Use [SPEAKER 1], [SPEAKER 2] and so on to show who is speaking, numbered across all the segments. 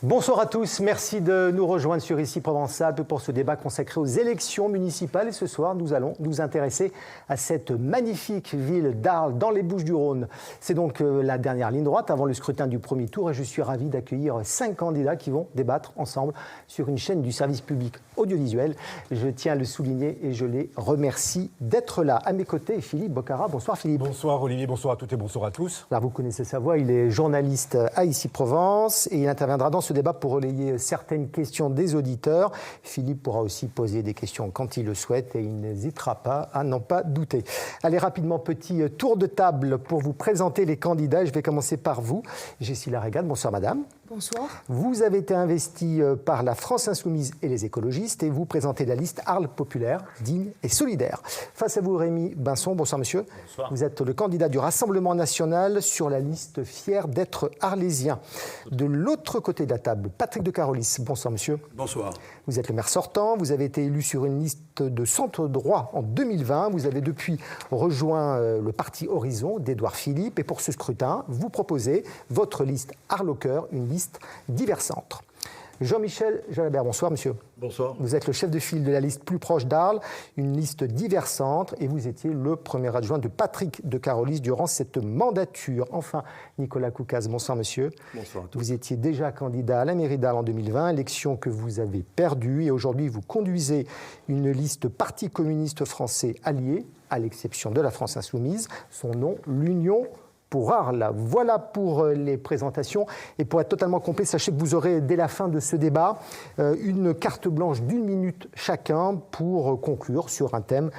[SPEAKER 1] Bonsoir à tous, merci de nous rejoindre sur Ici Provence-Alpes pour ce débat consacré aux élections municipales. Et ce soir, nous allons nous intéresser à cette magnifique ville d'Arles dans les Bouches-du-Rhône. C'est donc la dernière ligne droite avant le scrutin du premier tour et je suis ravi d'accueillir 5 candidats qui vont débattre ensemble sur une chaîne du service public audiovisuel. Je tiens à le souligner et je les remercie d'être là. À mes côtés, Philippe Bocara. Bonsoir Philippe.
[SPEAKER 2] Bonsoir Olivier, bonsoir à toutes et bonsoir à tous.
[SPEAKER 1] Alors vous connaissez sa voix, il est journaliste à Ici Provence et il interviendra dans ce débat pour relayer certaines questions des auditeurs. Philippe pourra aussi poser des questions quand il le souhaite et il n'hésitera pas à n'en pas douter. Allez, rapidement, petit tour de table pour vous présenter les candidats. Je vais commencer par vous, Jessila Régade. Bonsoir madame.
[SPEAKER 3] Bonsoir.
[SPEAKER 1] Vous avez été investie par la France Insoumise et les écologistes et vous présentez la liste Arles populaire, digne et solidaire. Face à vous, Rémi Binson. Bonsoir monsieur.
[SPEAKER 4] Bonsoir.
[SPEAKER 1] Vous êtes le candidat du Rassemblement national sur la liste Fier d'être arlésien. De l'autre côté de la table, Patrick de Carolis. Bonsoir monsieur.
[SPEAKER 4] Bonsoir.
[SPEAKER 1] Vous êtes le maire sortant, vous avez été élu sur une liste de centre droit en 2020. Vous avez depuis rejoint le parti Horizon d'Édouard Philippe. Et pour ce scrutin, vous proposez votre liste Arles au cœur, une liste divers centre. Jean-Michel Jalabert, bonsoir monsieur.
[SPEAKER 5] Bonsoir.
[SPEAKER 1] Vous êtes le chef de file de la liste plus proche d'Arles, une liste divers centre, et vous étiez le premier adjoint de Patrick de Carolis durant cette mandature. Enfin, Nicolas Koukas, bonsoir monsieur.
[SPEAKER 5] Bonsoir à tous.
[SPEAKER 1] Vous étiez déjà candidat à la mairie d'Arles en 2020, élection que vous avez perdue, et aujourd'hui vous conduisez une liste Parti communiste français allié, à l'exception de la France Insoumise. Son nom, l'Union pour Arles. Voilà pour les présentations. Et pour être totalement complet, sachez que vous aurez, dès la fin de ce débat, une carte blanche d'1 minute chacun pour conclure sur un thème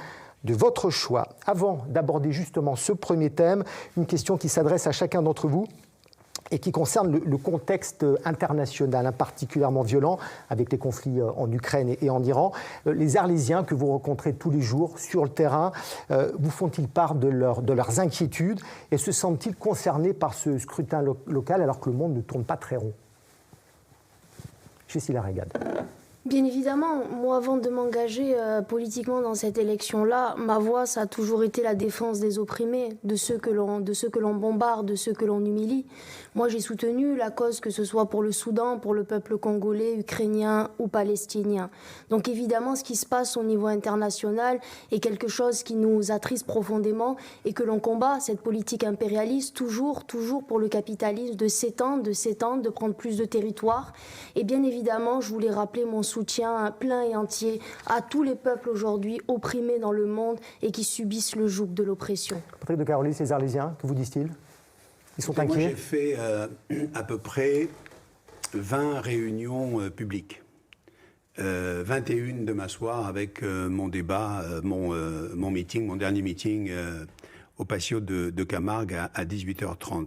[SPEAKER 1] de votre choix. Avant d'aborder justement ce premier thème, une question qui s'adresse à chacun d'entre vous et qui concerne le contexte international, particulièrement violent, avec les conflits en Ukraine et en Iran. Les Arlésiens que vous rencontrez tous les jours sur le terrain, vous font-ils part de leurs inquiétudes et se sentent-ils concernés par ce scrutin local alors que le monde ne tourne pas très rond? Jessila Régade.
[SPEAKER 3] Bien évidemment, moi avant de m'engager politiquement dans cette élection-là, ma voix ça a toujours été la défense des opprimés, de ceux que l'on bombarde, de ceux que l'on humilie. Moi j'ai soutenu la cause que ce soit pour le Soudan, pour le peuple congolais, ukrainien ou palestinien. Donc évidemment ce qui se passe au niveau international est quelque chose qui nous attriste profondément et que l'on combat, cette politique impérialiste, toujours pour le capitalisme, de s'étendre, de prendre plus de territoire. Et bien évidemment, je voulais rappeler mon soutien plein et entier à tous les peuples aujourd'hui opprimés dans le monde et qui subissent le joug de l'oppression.
[SPEAKER 1] Patrick de Carolis, les Arlésiens, que vous disent-ils? Ils sont inquiets?
[SPEAKER 4] Moi, j'ai fait à peu près 20 réunions publiques. 21 demain soir avec mon débat, mon meeting, mon dernier meeting au patio de Camargue à 18h30.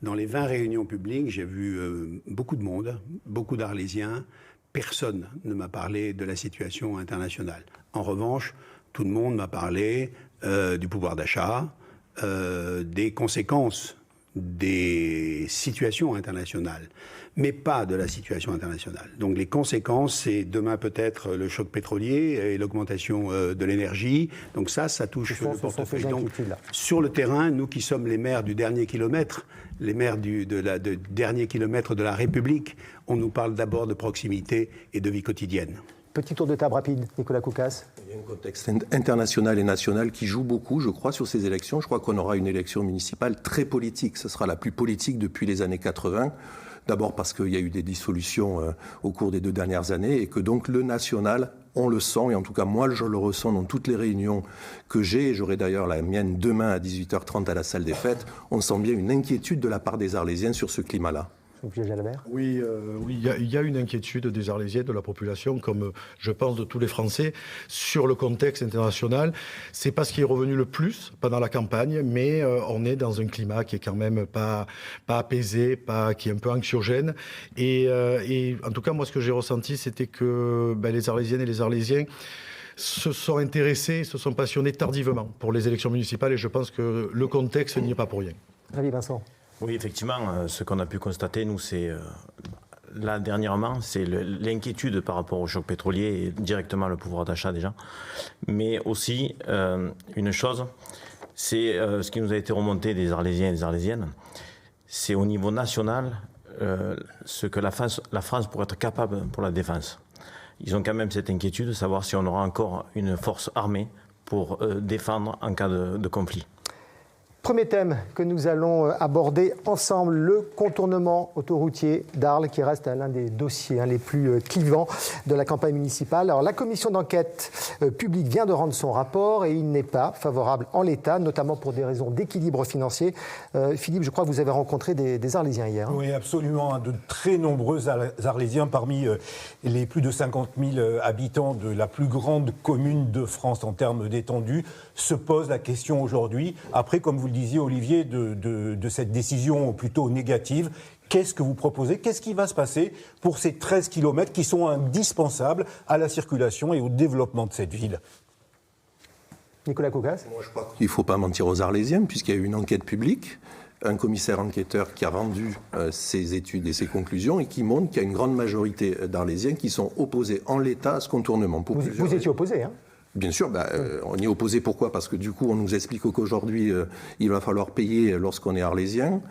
[SPEAKER 4] Dans les 20 réunions publiques, j'ai vu beaucoup de monde, beaucoup d'Arlésiens. Personne ne m'a parlé de la situation internationale. En revanche, tout le monde m'a parlé du pouvoir d'achat, des conséquences des situations internationales, mais pas de la situation internationale. Donc les conséquences, c'est demain peut-être le choc pétrolier et l'augmentation de l'énergie. Donc ça touche le portefeuille. Donc sur le terrain, nous qui sommes les maires du dernier kilomètre, les maires du dernier kilomètre de la République, on nous parle d'abord de proximité et de vie quotidienne.
[SPEAKER 1] Petit tour de table rapide, Nicolas Koukas.
[SPEAKER 5] Il y a un contexte international et national qui joue beaucoup, je crois, sur ces élections. Je crois qu'on aura une élection municipale très politique. Ce sera la plus politique depuis les années 80. D'abord parce qu'il y a eu des dissolutions au cours des 2 dernières années et que donc le national, on le sent, et en tout cas moi je le ressens dans toutes les réunions que j'ai, et j'aurai d'ailleurs la mienne demain à 18h30 à la salle des fêtes, on sent bien une inquiétude de la part des Arlésiens sur ce climat-là.
[SPEAKER 6] Oui, il y a une inquiétude des Arlésiens, de la population, comme je pense de tous les Français, sur le contexte international. C'est pas ce qui est revenu le plus pendant la campagne, mais on est dans un climat qui est quand même pas apaisé, qui est un peu anxiogène. Et en tout cas, moi, ce que j'ai ressenti, c'était que les Arlésiennes et les Arlésiens se sont intéressés, se sont passionnés tardivement pour les élections municipales, et je pense que le contexte n'y est pas pour rien.
[SPEAKER 1] Rémi Vincent.
[SPEAKER 7] Oui, effectivement, ce qu'on a pu constater, nous, c'est là dernièrement, c'est l'inquiétude par rapport au choc pétrolier et directement le pouvoir d'achat déjà. Mais aussi, une chose, c'est ce qui nous a été remonté des Arlésiens et des Arlésiennes, c'est au niveau national, ce que la France pourrait être capable pour la défense. Ils ont quand même cette inquiétude de savoir si on aura encore une force armée pour défendre en cas de conflit.
[SPEAKER 1] Premier thème que nous allons aborder ensemble, le contournement autoroutier d'Arles, qui reste l'un des dossiers les plus clivants de la campagne municipale. Alors, la commission d'enquête publique vient de rendre son rapport et il n'est pas favorable en l'état, notamment pour des raisons d'équilibre financier. Philippe, je crois que vous avez rencontré des Arlésiens hier.
[SPEAKER 2] Oui, absolument. De très nombreux Arlésiens, parmi les plus de 50 000 habitants de la plus grande commune de France en termes d'étendue, se pose la question aujourd'hui. Après, comme vous le disiez, Olivier, de cette décision plutôt négative, qu'est-ce que vous proposez? Qu'est-ce qui va se passer pour ces 13 kilomètres qui sont indispensables à la circulation et au développement de cette ville?
[SPEAKER 1] Nicolas Coucas?
[SPEAKER 5] Moi, je crois qu'il ne faut pas mentir aux Arlésiens, puisqu'il y a eu une enquête publique, un commissaire enquêteur qui a rendu ses études et ses conclusions et qui montre qu'il y a une grande majorité d'Arlésiens qui sont opposés en l'état à ce contournement.
[SPEAKER 1] Vous étiez opposé, hein?
[SPEAKER 5] Bien sûr, on y est opposé. Pourquoi? Parce que du coup, on nous explique qu'aujourd'hui, il va falloir payer lorsqu'on est arlésien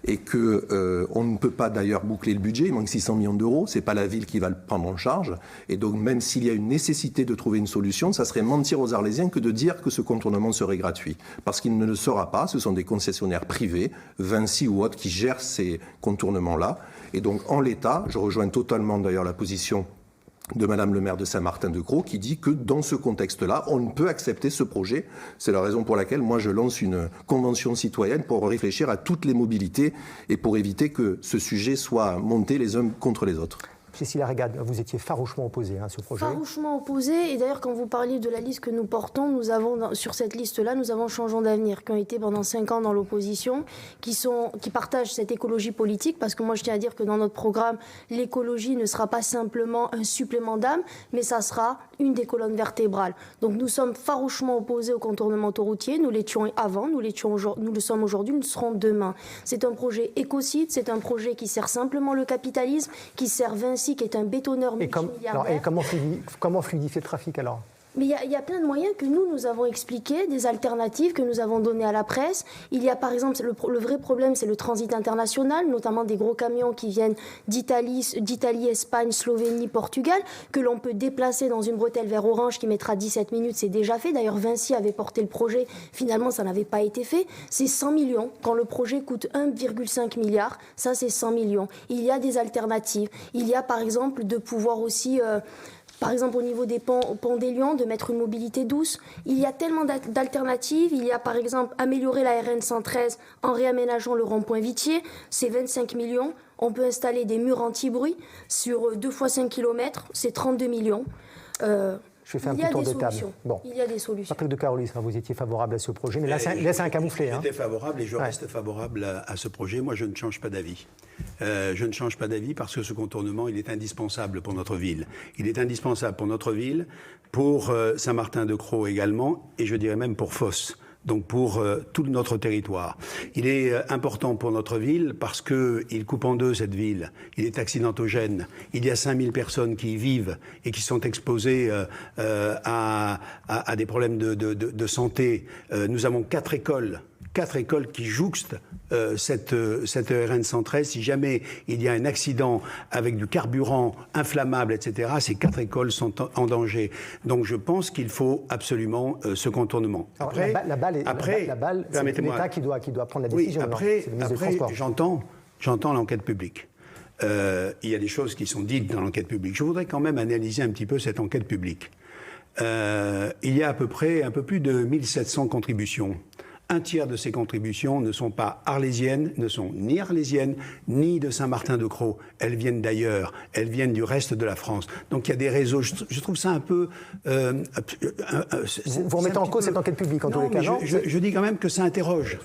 [SPEAKER 5] et qu'on ne peut pas d'ailleurs boucler le budget. Il manque 600 millions d'euros. Ce n'est pas la ville qui va le prendre en charge. Et donc, même s'il y a une nécessité de trouver une solution, ça serait mentir aux Arlésiens que de dire que ce contournement serait gratuit. Parce qu'il ne le sera pas. Ce sont des concessionnaires privés, Vinci ou autres, qui gèrent ces contournements-là. Et donc, en l'état, je rejoins totalement d'ailleurs la position de Madame le maire de Saint-Martin-de-Crau, qui dit que dans ce contexte-là, on ne peut accepter ce projet. C'est la raison pour laquelle moi je lance une convention citoyenne pour réfléchir à toutes les mobilités et pour éviter que ce sujet soit monté les uns contre les autres.
[SPEAKER 1] Cécile Régade, vous étiez farouchement opposée à ce projet.
[SPEAKER 3] Farouchement opposée, et d'ailleurs quand vous parliez de la liste que nous portons, nous avons sur cette liste-là, nous avons Changeons d'avenir, qui ont été pendant 5 ans dans l'opposition, qui partagent cette écologie politique, parce que moi je tiens à dire que dans notre programme, l'écologie ne sera pas simplement un supplément d'âme, mais ça sera une des colonnes vertébrales. Donc nous sommes farouchement opposés au contournement autoroutier, nous l'étions avant, nous le sommes aujourd'hui, nous le serons demain. C'est un projet écocide, c'est un projet qui sert simplement le capitalisme, qui sert Vinci, qui est un bétonneur multimilliardaire.
[SPEAKER 1] Et comment fluidifier le trafic alors?
[SPEAKER 3] Mais il y a plein de moyens que nous avons expliqués, des alternatives que nous avons données à la presse. Il y a par exemple, le vrai problème, c'est le transit international, notamment des gros camions qui viennent d'Italie, Espagne, Slovénie, Portugal, que l'on peut déplacer dans une bretelle vers Orange qui mettra 17 minutes, c'est déjà fait. D'ailleurs, Vinci avait porté le projet, finalement, ça n'avait pas été fait. C'est 100 millions. Quand le projet coûte 1,5 milliard, ça c'est 100 millions. Il y a des alternatives. Il y a par exemple de pouvoir aussi... par exemple, au niveau des ponts des Lions, de mettre une mobilité douce. Il y a tellement d'alternatives. Il y a, par exemple, améliorer la RN 113 en réaménageant le rond-point Vitier. C'est 25 millions. On peut installer des murs anti-bruit sur 2 fois 5 km. C'est 32 millions.
[SPEAKER 1] Je vais faire un petit tour de table.
[SPEAKER 3] Bon. Il y a des solutions.
[SPEAKER 1] Patrick de Carolis, vous étiez favorable à ce projet, mais là c'est un camouflet.
[SPEAKER 4] J'étais favorable et je reste favorable à ce projet. Moi, je ne change pas d'avis. Je ne change pas d'avis parce que ce contournement, il est indispensable pour notre ville. Il est indispensable pour notre ville, pour Saint-Martin-de-Crau également, et je dirais même pour Fos. Donc pour tout notre territoire. Il est important pour notre ville parce qu'il coupe en deux cette ville. Il est accidentogène. Il y a 5000 personnes qui y vivent et qui sont exposées à des problèmes de santé. Nous avons 4 écoles qui jouxtent cette RN 113. Si jamais il y a un accident avec du carburant inflammable, etc., ces 4 écoles sont en danger. Donc je pense qu'il faut absolument ce contournement.
[SPEAKER 1] Alors, la balle, c'est l'État qui doit prendre la décision.
[SPEAKER 4] Oui, après j'entends l'enquête publique. Il y a des choses qui sont dites dans l'enquête publique. Je voudrais quand même analyser un petit peu cette enquête publique. Il y a à peu près un peu plus de 1700 contributions. Un tiers de ces contributions ne sont pas arlésiennes, ne sont ni arlésiennes, ni de Saint-Martin-de-Crau. Elles viennent d'ailleurs, elles viennent du reste de la France. Donc il y a des réseaux, je trouve ça un peu...
[SPEAKER 1] vous remettez en cause cette enquête publique en tous les cas, non ?
[SPEAKER 4] Je dis quand même que ça interroge.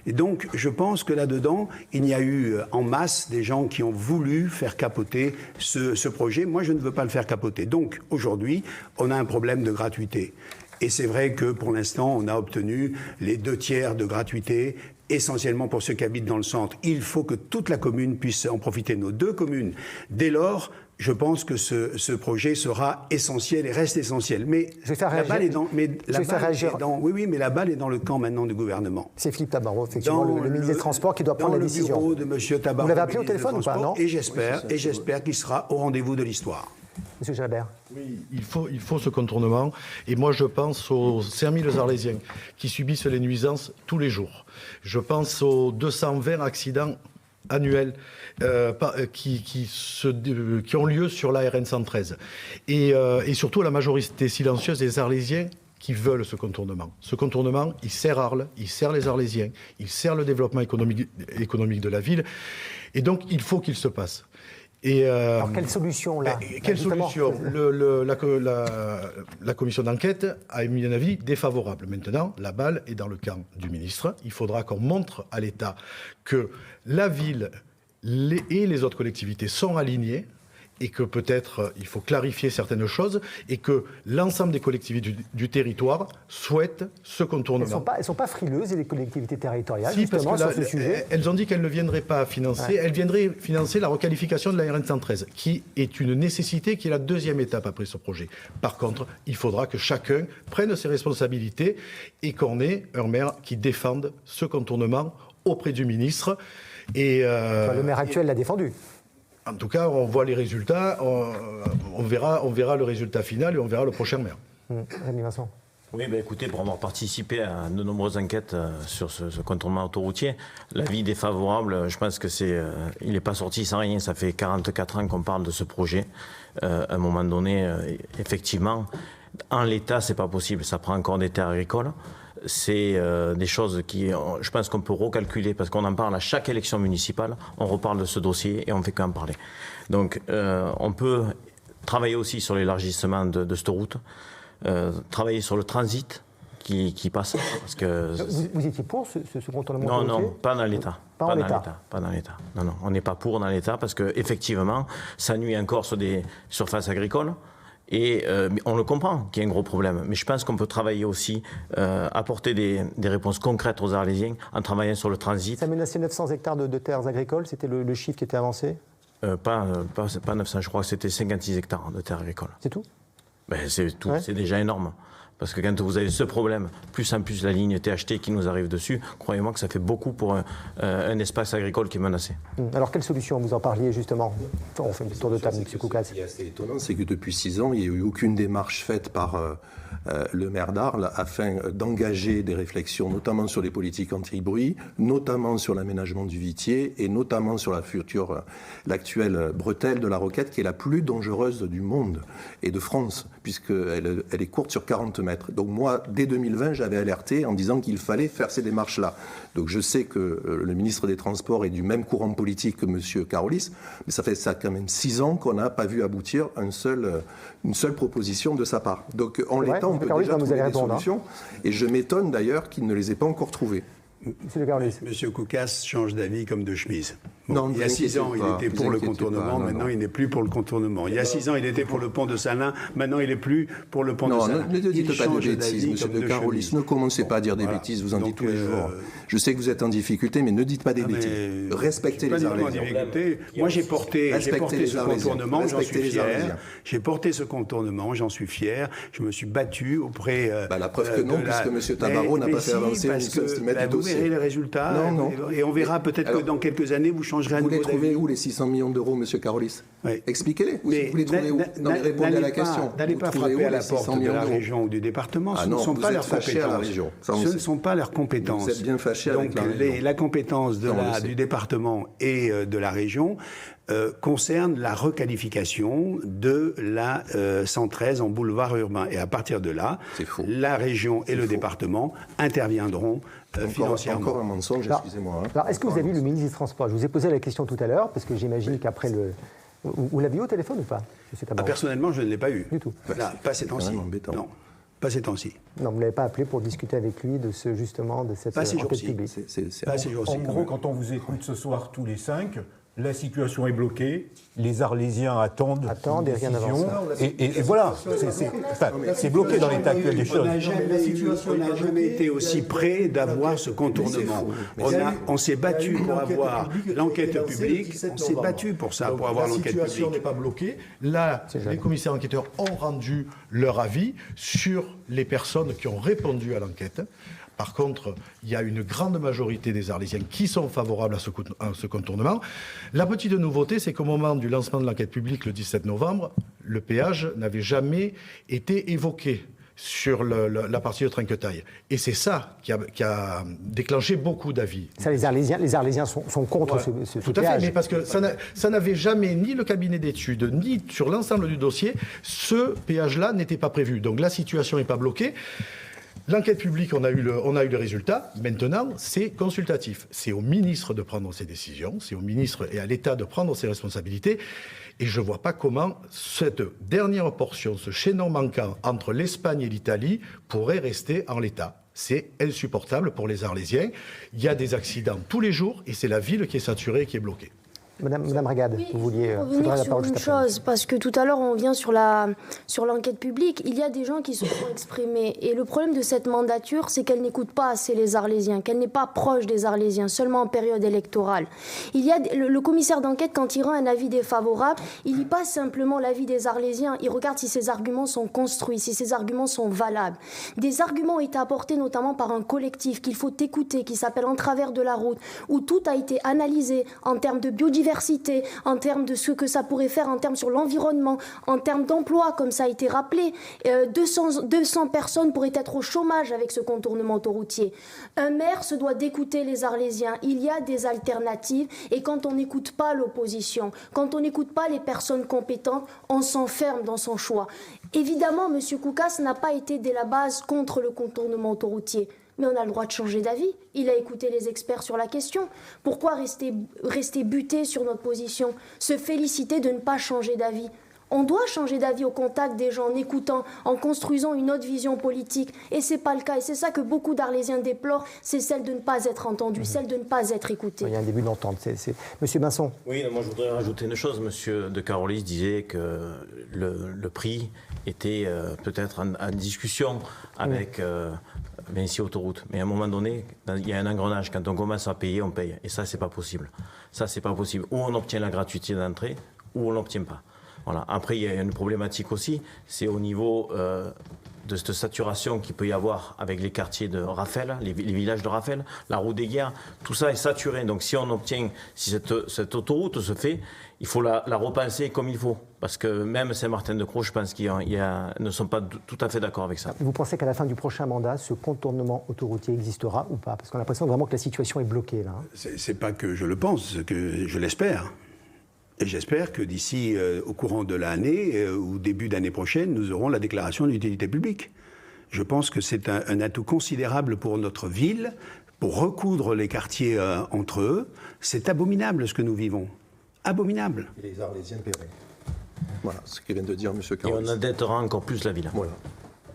[SPEAKER 4] Et donc je pense que là-dedans, il y a eu en masse des gens qui ont voulu faire capoter ce projet. Moi, je ne veux pas le faire capoter. Donc aujourd'hui, on a un problème de gratuité. Et c'est vrai que pour l'instant, on a obtenu les 2 tiers de gratuité, essentiellement pour ceux qui habitent dans le centre. Il faut que toute la commune puisse en profiter, nos 2 communes. Dès lors, je pense que ce projet sera essentiel et reste essentiel. Mais
[SPEAKER 1] je vais faire
[SPEAKER 4] la balle est dans,
[SPEAKER 1] oui,
[SPEAKER 4] mais la balle est dans le camp maintenant du gouvernement.
[SPEAKER 1] C'est Philippe Tabarot, effectivement, le ministre des Transports qui doit prendre la décision.
[SPEAKER 4] Dans le bureau de M. Tabarot.
[SPEAKER 1] Vous l'avez appelé au téléphone ou pas, non?
[SPEAKER 4] Et j'espère qu'il sera au rendez-vous de l'histoire.
[SPEAKER 1] Monsieur Jalabert.
[SPEAKER 6] Oui, il faut ce contournement. Et moi, je pense aux 5000 Arlésiens qui subissent les nuisances tous les jours. Je pense aux 220 accidents annuels qui ont lieu sur la RN 113. Et surtout la majorité silencieuse des Arlésiens qui veulent ce contournement. Ce contournement, il sert Arles, il sert les Arlésiens, il sert le développement économique de la ville. Et donc, il faut qu'il se passe.
[SPEAKER 1] Alors, quelle solution, là?
[SPEAKER 6] Quelle solution? La commission d'enquête a émis un avis défavorable. Maintenant, la balle est dans le camp du ministre. Il faudra qu'on montre à l'État que la ville et les autres collectivités sont alignées et que peut-être il faut clarifier certaines choses et que l'ensemble des collectivités du territoire souhaitent ce contournement.
[SPEAKER 1] Elles ne sont pas frileuses, les collectivités territoriales,
[SPEAKER 6] si,
[SPEAKER 1] justement,
[SPEAKER 6] parce que
[SPEAKER 1] sur ce sujet.
[SPEAKER 6] Elles ont dit qu'elles ne viendraient pas financer, elles viendraient financer la requalification de la RN 113, qui est une nécessité, qui est la deuxième étape après ce projet. Par contre, il faudra que chacun prenne ses responsabilités et qu'on ait un maire qui défende ce contournement auprès du ministre.
[SPEAKER 1] Le maire actuel l'a défendu.
[SPEAKER 6] En tout cas, on voit les résultats, on verra le résultat final et on verra le prochain maire.
[SPEAKER 1] Rémi Vincent.
[SPEAKER 7] Oui, écoutez, pour avoir participé à de nombreuses enquêtes sur ce contournement autoroutier, l'avis défavorable, je pense que il n'est pas sorti sans rien. Ça fait 44 ans qu'on parle de ce projet. À un moment donné, effectivement, en l'état, c'est pas possible. Ça prend encore des terres agricoles. C'est des choses je pense qu'on peut recalculer parce qu'on en parle à chaque élection municipale, on reparle de ce dossier et on ne fait qu'en parler. Donc on peut travailler aussi sur l'élargissement de cette route, travailler sur le transit qui passe. Parce que
[SPEAKER 1] vous étiez pour ce contournement?
[SPEAKER 7] Non, pas dans l'État. Pas dans l'État. Non, on n'est pas pour dans l'État parce qu'effectivement, ça nuit encore sur des surfaces agricoles. Et on le comprend qu'il y a un gros problème. Mais je pense qu'on peut travailler aussi, apporter des réponses concrètes aux Arlésiens en travaillant sur le transit.
[SPEAKER 1] Ça menaçait 900 hectares de terres agricoles, c'était le chiffre qui était avancé?
[SPEAKER 7] Pas 900, je crois que c'était 56 hectares de terres agricoles.
[SPEAKER 1] C'est tout?
[SPEAKER 7] C'est tout, c'est déjà énorme. Parce que quand vous avez ce problème, plus en plus la ligne THT qui nous arrive dessus, croyez-moi que ça fait beaucoup pour un espace agricole qui est menacé.
[SPEAKER 1] Alors, quelle solution? Vous en parliez justement. On fait un petit tour de table, M. Koukas.
[SPEAKER 5] Ce qui est assez étonnant, c'est que depuis 6 ans, il n'y a eu aucune démarche faite par le maire d'Arles afin d'engager des réflexions, notamment sur les politiques anti-bruit, notamment sur l'aménagement du Vitier et notamment sur l'actuelle bretelle de la Roquette, qui est la plus dangereuse du monde et de France, puisqu'elle est courte sur 40 mètres. Donc moi, dès 2020, j'avais alerté en disant qu'il fallait faire ces démarches-là. Donc je sais que le ministre des Transports est du même courant politique que M. Carolis, mais ça fait quand même 6 ans qu'on n'a pas vu aboutir une seule proposition de sa part. Donc en l'état, on peut déjà trouver des solutions. Et je m'étonne d'ailleurs qu'il ne les ait pas encore trouvées.
[SPEAKER 4] Monsieur Koukas change d'avis comme de chemise.
[SPEAKER 5] Non,
[SPEAKER 4] il y a 6 ans, il était pour le contournement, maintenant il n'est plus pour le contournement. Il y a 6 ans, il était pour le pont de Salins, maintenant il n'est plus pour le pont de Salins.
[SPEAKER 5] Non, ne dites pas de bêtises, monsieur de Carolis. Ne commencez pas à dire des bêtises, vous en dites tous les jours. Je sais que vous êtes en difficulté, mais ne dites pas des bêtises. Respectez les Arlésiens.
[SPEAKER 4] Moi, j'ai porté ce contournement, j'en suis fier. J'ai porté ce contournement, j'en suis fier. Je me suis battu auprès.
[SPEAKER 5] La preuve que non, puisque monsieur Tabarot n'a pas fait avancer un seul centimètre du dossier.
[SPEAKER 4] Vous verrez les résultats, et on verra peut-être que dans quelques années, vous changerez à nouveau d'avis.
[SPEAKER 5] Vous les trouvez où, les 600 millions d'euros, monsieur Carolis? Expliquez-les. Vous les trouvez où? Non, mais répondez à la question.
[SPEAKER 4] N'allez pas frapper à la porte de la région ou du département. Ce ne sont pas leurs compétences. Ce ne sont pas leurs compétences.
[SPEAKER 5] Vous êtes bien fâché avec la région.
[SPEAKER 4] La compétence du département et de la région concerne la requalification de la 113 en boulevard urbain. Et à partir de là, la région et le département interviendront financièrement.
[SPEAKER 5] Encore un mensonge, excusez-moi.
[SPEAKER 1] Alors, est-ce que vous avez vu le ministre des Transports? Je vous ai posé la question tout à l'heure, parce que j'imagine qu'après le... Vous l'avez eu au téléphone ou pas?
[SPEAKER 4] Personnellement, je ne l'ai pas eu.
[SPEAKER 1] Du tout.
[SPEAKER 4] Pas ces temps-ci. Non. Pas ces temps-ci.
[SPEAKER 1] Non, vous ne l'avez pas appelé pour discuter avec lui de cette enquête publique.
[SPEAKER 2] En gros, quand on vous écoute ce soir tous les 5, la situation est bloquée, les Arlésiens attendent
[SPEAKER 1] et rien n'avance.
[SPEAKER 2] Et voilà, c'est bloqué dans l'état actuel des choses.
[SPEAKER 4] On n'a jamais été aussi près d'avoir ce contournement. On s'est battu pour avoir l'enquête publique, on s'est battu pour ça, pour avoir l'enquête publique.
[SPEAKER 6] La situation n'est pas bloquée. Là, les commissaires enquêteurs ont rendu leur avis sur les personnes qui ont répondu à l'enquête. Par contre, il y a une grande majorité des Arlésiens qui sont favorables à ce contournement. La petite nouveauté, c'est qu'au moment du lancement de l'enquête publique le 17 novembre, le péage n'avait jamais été évoqué sur la partie de Trinquetaille. Et c'est ça qui a déclenché beaucoup d'avis.
[SPEAKER 1] Ça, les Arlésiens sont contre ce
[SPEAKER 6] tout à
[SPEAKER 1] péage.
[SPEAKER 6] fait, mais parce que ça n'avait jamais, ni le cabinet d'études, ni sur l'ensemble du dossier, ce péage-là n'était pas prévu. Donc la situation n'est pas bloquée. L'enquête publique, on a eu le résultat. Maintenant, c'est consultatif. C'est au ministre de prendre ses décisions, c'est au ministre et à l'État de prendre ses responsabilités. Et je ne vois pas comment cette dernière portion, ce chaînon manquant entre l'Espagne et l'Italie, pourrait rester en l'état. C'est insupportable pour les Arlésiens. Il y a des accidents tous les jours et c'est la ville qui est saturée et qui est bloquée.
[SPEAKER 1] Madame Ragad,
[SPEAKER 3] oui,
[SPEAKER 1] vous vouliez
[SPEAKER 3] revenir
[SPEAKER 1] la
[SPEAKER 3] sur
[SPEAKER 1] parole
[SPEAKER 3] une
[SPEAKER 1] juste après.
[SPEAKER 3] chose, parce que tout à l'heure on vient sur l'enquête publique, il y a des gens qui se sont exprimés et le problème de cette mandature, c'est qu'elle n'écoute pas assez les Arlésiens, qu'elle n'est pas proche des Arlésiens, seulement en période électorale. Il y a le commissaire d'enquête, quand il rend un avis défavorable, il lit pas simplement l'avis des Arlésiens, il regarde si ses arguments sont construits, si ses arguments sont valables. Des arguments ont été apportés notamment par un collectif qu'il faut écouter, qui s'appelle En travers de la route, où tout a été analysé en termes de biodiversité, en termes de ce que ça pourrait faire, en termes sur l'environnement, en termes d'emploi, comme ça a été rappelé. 200 personnes pourraient être au chômage avec ce contournement autoroutier. Un maire se doit d'écouter les Arlésiens. Il y a des alternatives et quand on n'écoute pas l'opposition, quand on n'écoute pas les personnes compétentes, on s'enferme dans son choix. Évidemment, M. Koukas n'a pas été dès la base contre le contournement autoroutier. Mais on a le droit de changer d'avis. Il a écouté les experts sur la question. Pourquoi rester buté sur notre position? Se féliciter de ne pas changer d'avis? On doit changer d'avis au contact des gens, en écoutant, en construisant une autre vision politique. Et ce n'est pas le cas. Et c'est ça que beaucoup d'Arlésiens déplorent, c'est celle de ne pas être entendus, celle de ne pas être écoutés.
[SPEAKER 1] Il y a un début d'entente. Monsieur Binson.
[SPEAKER 7] Oui, moi je voudrais rajouter une chose. Monsieur de Carolis disait que le prix était peut-être en discussion avec... Vinci Autoroute. Mais à un moment donné, il y a un engrenage. Quand on commence à payer, on paye. Et ça, c'est pas possible. Ça, c'est pas possible. Ou on obtient la gratuité d'entrée, ou on l'obtient pas. Voilà. Après, il y a une problématique aussi. C'est au niveau de cette saturation qu'il peut y avoir avec les quartiers de Raphaël, les villages de Raphaël, la route des Guerres. Tout ça est saturé. Donc, si cette autoroute se fait, il faut la repenser comme il faut. Parce que même Saint-Martin-de-Crau, je pense qu'ils ne sont pas tout à fait d'accord avec ça.
[SPEAKER 1] Vous pensez qu'à la fin du prochain mandat, ce contournement autoroutier existera ou pas? Parce qu'on a l'impression vraiment que la situation est bloquée là.
[SPEAKER 4] C'est pas que je le pense, c'est que je l'espère. Et j'espère que d'ici, au courant de l'année ou début d'année prochaine, nous aurons la déclaration d'utilité publique. Je pense que c'est un atout considérable pour notre ville, pour recoudre les quartiers entre eux. C'est abominable ce que nous vivons. Abominable.
[SPEAKER 5] Et les Arlésiens paieraient. Voilà ce que vient de dire M. Carolis.
[SPEAKER 7] Et on endettera encore plus la ville.
[SPEAKER 5] Voilà.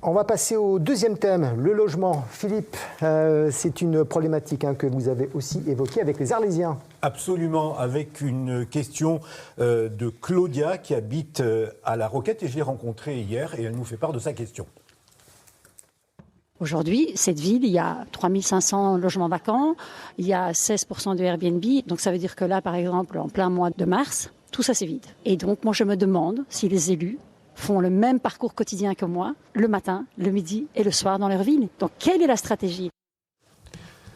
[SPEAKER 1] On va passer au deuxième thème, le logement. Philippe, c'est une problématique que vous avez aussi évoquée avec les Arlésiens.
[SPEAKER 2] Absolument, avec une question de Claudia qui habite à La Roquette et je l'ai rencontrée hier et elle nous fait part de sa question.
[SPEAKER 8] Aujourd'hui, cette ville, il y a 3500 logements vacants, il y a 16% de Airbnb. Donc ça veut dire que là, par exemple, en plein mois de mars, tout ça c'est vide. Et donc moi je me demande si les élus font le même parcours quotidien que moi, le matin, le midi et le soir dans leur ville. Donc quelle est la stratégie?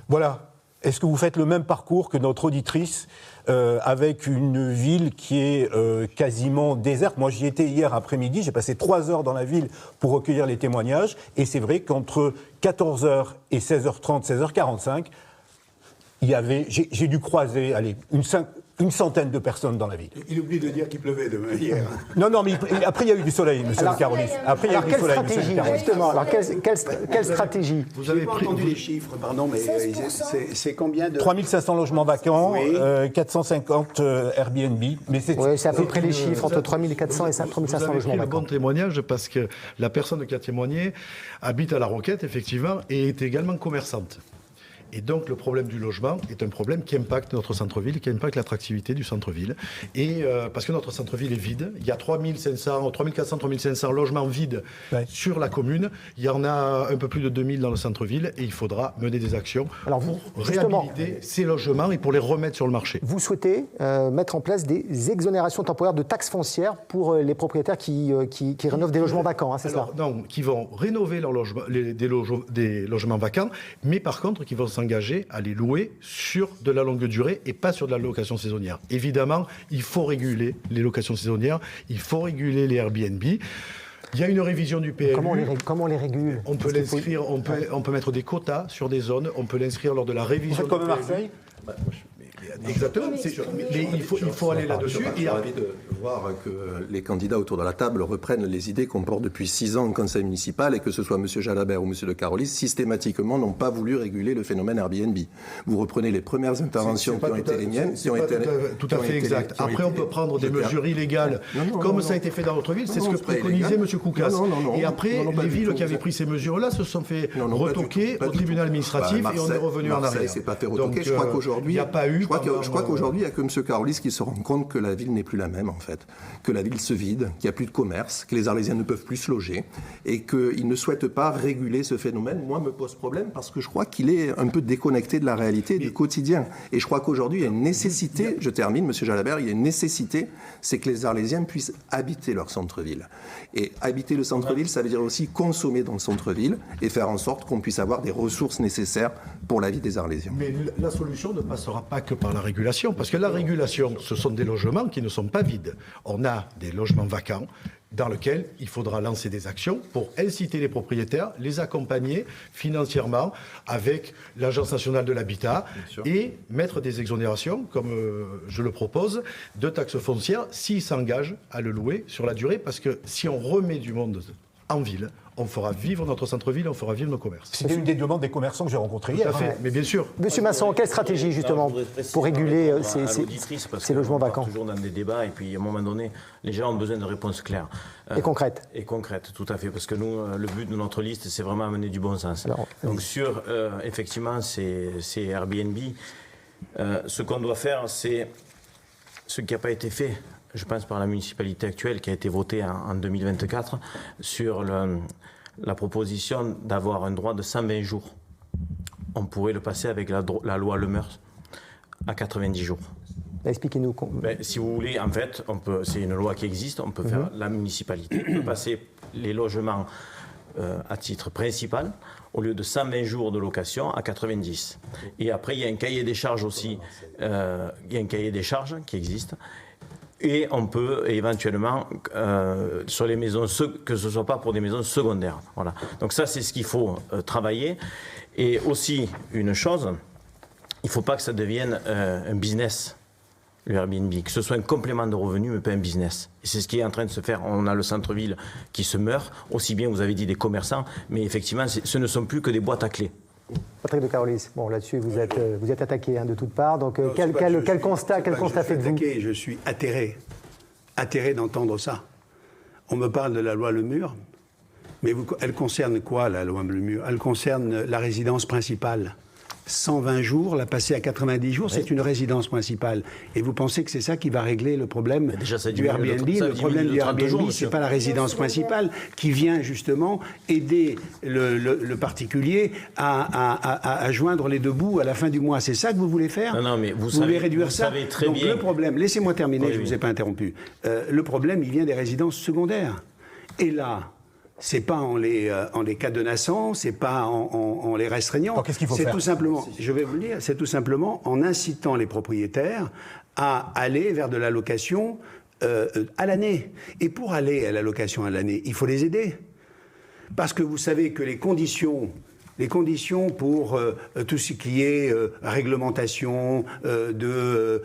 [SPEAKER 2] Voilà. Est-ce que vous faites le même parcours que notre auditrice avec une ville qui est quasiment déserte? Moi, j'y étais hier après-midi, j'ai passé 3 heures dans la ville pour recueillir les témoignages. Et c'est vrai qu'entre 14h et 16h30, 16h45, j'ai dû croiser une centaine de personnes dans la ville.
[SPEAKER 4] Il oublie de dire qu'il pleuvait demain, hier.
[SPEAKER 2] Non, mais après il y a eu du soleil, monsieur le Carolis. Après il y a eu du soleil, monsieur le Carolis.
[SPEAKER 1] Justement, alors quelle stratégie?
[SPEAKER 4] Vous avez pas entendu les chiffres, pardon, mais c'est combien de...
[SPEAKER 2] 3500 logements vacants,
[SPEAKER 4] Oui.
[SPEAKER 2] 450 Airbnb. Mais
[SPEAKER 1] Oui, c'est à peu près les chiffres, entre 3400 et 3500 logements
[SPEAKER 6] Vous avez pris le
[SPEAKER 1] vacants.
[SPEAKER 6] bon témoignage parce que la personne qui a témoigné habite à La Roquette, effectivement, et est également commerçante. Et donc le problème du logement est un problème qui impacte notre centre-ville, qui impacte l'attractivité du centre-ville. Et parce que notre centre-ville est vide, il y a 3400, 3500 logements vides sur la commune. Il y en a un peu plus de 2000 dans le centre-ville et il faudra mener des actions pour réhabiliter ces logements et pour les remettre sur le marché. Vous
[SPEAKER 1] souhaitez mettre en place des exonérations temporaires de taxes foncières pour les propriétaires qui rénovent des logements vacants, hein, c'est ça?
[SPEAKER 6] Non, qui vont rénover leurs logements, des logements vacants, mais par contre qui vont s'engager à les louer sur de la longue durée et pas sur de la location saisonnière. Évidemment, il faut réguler les locations saisonnières, il faut réguler les Airbnb. Il y a une révision du PLU.
[SPEAKER 1] Comment on les régule?
[SPEAKER 6] On peut l'inscrire, on peut mettre des quotas sur des zones, on peut l'inscrire lors de la révision du PLU.
[SPEAKER 2] Comme Marseille.
[SPEAKER 6] Exactement, mais il faut aller là-dessus.
[SPEAKER 5] Je suis ravi de voir que les candidats autour de la table reprennent les idées qu'on porte depuis 6 ans au conseil municipal et que ce soit M. Jalabert ou M. de Carolis, systématiquement n'ont pas voulu réguler le phénomène Airbnb. Vous reprenez les premières interventions qui ont été les miennes.
[SPEAKER 6] Tout à fait exact. Après, on peut prendre des mesures illégales, comme ça a été fait dans notre ville, c'est ce que préconisait M. Koukas. Et après, les villes qui avaient pris ces mesures-là se sont fait retoquer au tribunal administratif et on est revenu en arrière.
[SPEAKER 5] C'est pas fait retoquer. Je crois qu'aujourd'hui,
[SPEAKER 6] il n'y a pas eu.
[SPEAKER 5] Je crois qu'aujourd'hui, il n'y a que M. Carolis qui se rend compte que la ville n'est plus la même, en fait. Que la ville se vide, qu'il n'y a plus de commerce, que les Arlésiens ne peuvent plus se loger et qu'il ne souhaite pas réguler ce phénomène. Moi, me pose problème parce que je crois qu'il est un peu déconnecté de la réalité du quotidien. Et je crois qu'aujourd'hui, il y a une nécessité, je termine, M. Jalabert, il y a une nécessité, c'est que les Arlésiens puissent habiter leur centre-ville. Et habiter le centre-ville, ça veut dire aussi consommer dans le centre-ville et faire en sorte qu'on puisse avoir des ressources nécessaires pour la vie des Arlésiens.
[SPEAKER 6] Mais la solution ne passera pas que par la régulation, parce que la régulation, ce sont des logements qui ne sont pas vides. On a des logements vacants dans lesquels il faudra lancer des actions pour inciter les propriétaires, les accompagner financièrement avec l'Agence nationale de l'habitat et mettre des exonérations, comme je le propose, de taxes foncières s'ils s'engagent à le louer sur la durée, parce que si on remet du monde en ville, on fera vivre notre centre-ville, on fera vivre nos commerces.
[SPEAKER 2] C'est une des demandes des commerçants que j'ai rencontrés hier.
[SPEAKER 6] Tout à fait, mais bien sûr.
[SPEAKER 1] Monsieur Masson, quelle stratégie justement pour réguler ces logements vacants?
[SPEAKER 7] Toujours dans des débats et puis à un moment donné, les gens ont besoin de réponses claires.
[SPEAKER 1] Et concrètes.
[SPEAKER 7] Et concrètes, tout à fait. Parce que nous, le but de notre liste, c'est vraiment amener du bon sens. Donc sur, effectivement, ces Airbnb, ce qu'on doit faire, c'est ce qui n'a pas été fait, je pense, par la municipalité actuelle qui a été votée en 2024 sur la proposition d'avoir un droit de 120 jours. On pourrait le passer avec la loi Le Meurs à 90 jours.
[SPEAKER 1] Expliquez-nous.
[SPEAKER 7] Si vous voulez, en fait, c'est une loi qui existe, on peut faire, la municipalité peut passer les logements à titre principal, au lieu de 120 jours de location, à 90. Et après, il y a un cahier des charges aussi, il y a un cahier des charges qui existe. Et on peut éventuellement, sur les maisons, que ce ne soit pas pour des maisons secondaires. Voilà. Donc ça, c'est ce qu'il faut travailler. Et aussi, une chose, il ne faut pas que ça devienne un business, le Airbnb, que ce soit un complément de revenus, mais pas un business. Et c'est ce qui est en train de se faire. On a le centre-ville qui se meurt, aussi bien, vous avez dit, des commerçants, mais effectivement, ce ne sont plus que des boîtes à clés.
[SPEAKER 1] Patrick de Carolis, bon, là-dessus, vous êtes attaqué de toutes parts. Donc, quel constat faites-vous?
[SPEAKER 4] Je suis atterré d'entendre ça. On me parle de la loi Le Mur, mais elle concerne quoi, la loi Le Mur? Elle concerne la résidence principale. 120 jours, la passer à 90 jours, c'est une résidence principale. Et vous pensez que c'est ça qui va régler le problème du Airbnb? Le problème du Airbnb, c'est pas la résidence principale qui vient justement aider le particulier à joindre les deux bouts à la fin du mois. C'est ça que vous voulez faire?
[SPEAKER 7] Non, mais vous
[SPEAKER 4] voulez réduire ça?
[SPEAKER 7] Très
[SPEAKER 4] Donc
[SPEAKER 7] bien.
[SPEAKER 4] le problème, laissez-moi terminer, je ne vous ai pas interrompu. Le problème, il vient des résidences secondaires. Et là, c'est pas en les cadenassant, c'est pas en les restreignant.
[SPEAKER 2] Alors, qu'est-ce qu'il faut faire?
[SPEAKER 4] C'est tout simplement, je vais vous le dire, c'est tout simplement en incitant les propriétaires à aller vers de la location à l'année. Et pour aller à la location à l'année, il faut les aider. Parce que vous savez que les conditions pour tout ce qui est réglementation de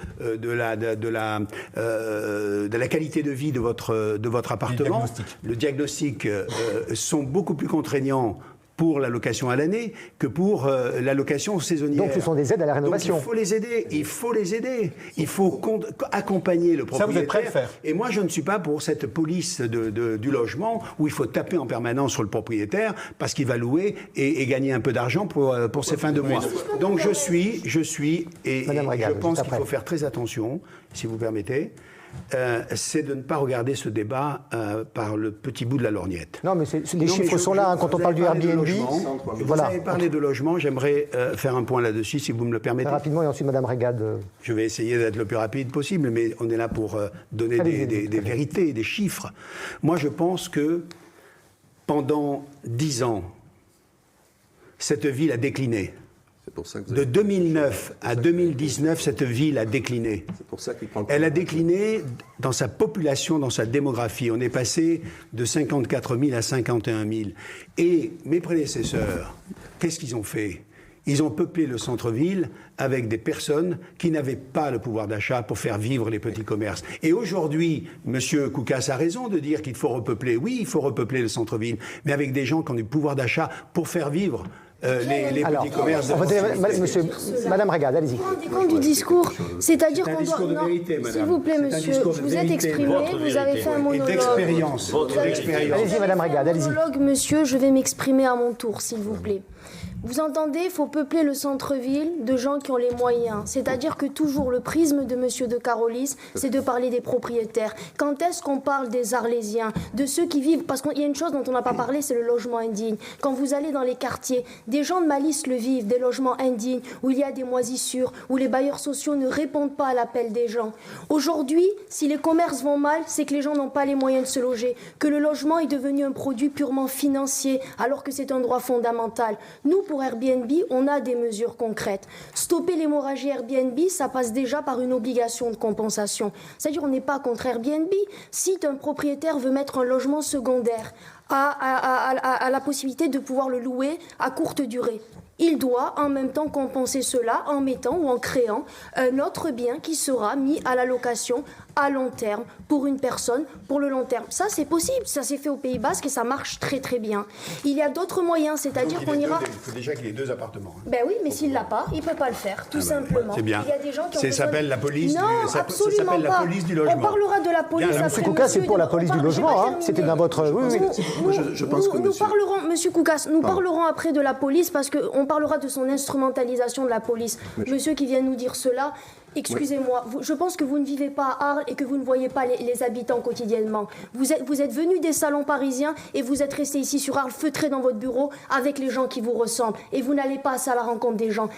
[SPEAKER 4] la qualité de vie de votre appartement, le diagnostic sont beaucoup plus contraignants pour la location à l'année que pour la location saisonnière.
[SPEAKER 1] Donc ce sont des aides à la rénovation.
[SPEAKER 4] Donc, il faut les aider, il faut accompagner le propriétaire.
[SPEAKER 2] Ça, vous êtes prêt à le faire?
[SPEAKER 4] Et moi, je ne suis pas pour cette police du logement où il faut taper en permanence sur le propriétaire parce qu'il va louer et gagner un peu d'argent pour ses fins de mois. Donc je suis et je pense qu'il faut faire très attention, si vous permettez. C'est de ne pas regarder ce débat par le petit bout de la lorgnette.
[SPEAKER 1] Non, mais les chiffres sont là quand on parle du Airbnb.
[SPEAKER 4] Vous avez parlé de logement, j'aimerais faire un point là-dessus, si vous me le permettez.
[SPEAKER 1] Très rapidement, et ensuite Madame Régade.
[SPEAKER 4] Je vais essayer d'être le plus rapide possible, mais on est là pour donner des vérités, des chiffres. Moi, je pense que pendant 10 ans, cette ville a décliné. De 2009 à 2019, cette ville a décliné. Elle a décliné dans sa population, dans sa démographie. On est passé de 54 000 à 51 000. Et mes prédécesseurs, qu'est-ce qu'ils ont fait ? Ils ont peuplé le centre-ville avec des personnes qui n'avaient pas le pouvoir d'achat pour faire vivre les petits commerces. Et aujourd'hui, M. Koukas a raison de dire qu'il faut repeupler. Oui, il faut repeupler le centre-ville, mais avec des gens qui ont du pouvoir d'achat pour faire vivre les petits commerces.
[SPEAKER 1] Madame Régade, allez-y.
[SPEAKER 3] Vous vous rendez compte du discours, c'est-à-dire qu'on doit... Non, s'il vous plaît, monsieur, vous êtes exprimé, vous avez fait un monologue.
[SPEAKER 4] Et d'expérience.
[SPEAKER 1] Allez-y, Madame Régade, allez-y.
[SPEAKER 3] Monologue, monsieur, je vais m'exprimer à mon tour, s'il vous plaît. Vous entendez, il faut peupler le centre-ville de gens qui ont les moyens. C'est-à-dire que toujours le prisme de M. de Carolis, c'est de parler des propriétaires. Quand est-ce qu'on parle des Arlésiens, de ceux qui vivent... Parce qu'il y a une chose dont on n'a pas parlé, c'est le logement indigne. Quand vous allez dans les quartiers, des gens de malice le vivent, des logements indignes, où il y a des moisissures, où les bailleurs sociaux ne répondent pas à l'appel des gens. Aujourd'hui, si les commerces vont mal, c'est que les gens n'ont pas les moyens de se loger, que le logement est devenu un produit purement financier, alors que c'est un droit fondamental. Nous, pour Airbnb, on a des mesures concrètes. Stopper l'hémorragie Airbnb, ça passe déjà par une obligation de compensation. C'est-à-dire, on n'est pas contre Airbnb. Si un propriétaire veut mettre un logement secondaire à la possibilité de pouvoir le louer à courte durée, il doit en même temps compenser cela en mettant ou en créant un autre bien qui sera mis à la location à long terme pour une personne, pour le long terme. Ça, c'est possible. Ça s'est fait au Pays Basque et ça marche très très bien. Il y a d'autres moyens, c'est-à-dire qu'on ira...
[SPEAKER 4] Il faut déjà qu'il ait 2 appartements.
[SPEAKER 3] Ben oui, mais s'il l'a pas, il peut pas le faire, tout simplement.
[SPEAKER 4] C'est bien.
[SPEAKER 3] Il y a des gens qui ont
[SPEAKER 4] ça s'appelle la police.
[SPEAKER 3] Non,
[SPEAKER 4] ça
[SPEAKER 3] absolument
[SPEAKER 4] s'appelle
[SPEAKER 3] pas.
[SPEAKER 4] la police du logement.
[SPEAKER 3] On parlera de la police après.
[SPEAKER 1] M. Koukas, c'est pour la police du logement, hein. C'était dans votre... Oui, oui.
[SPEAKER 5] Je pense que
[SPEAKER 3] nous parlerons, Monsieur Koukas, nous parlerons après de la police parce qu'on parlera de son instrumentalisation de la police. Monsieur qui vient nous dire cela, excusez-moi, je pense que vous ne vivez pas à Arles et que vous ne voyez pas les habitants quotidiennement. Vous êtes venu des salons parisiens et vous êtes resté ici sur Arles, feutré dans votre bureau avec les gens qui vous ressemblent. Et vous n'allez pas assez à la rencontre des gens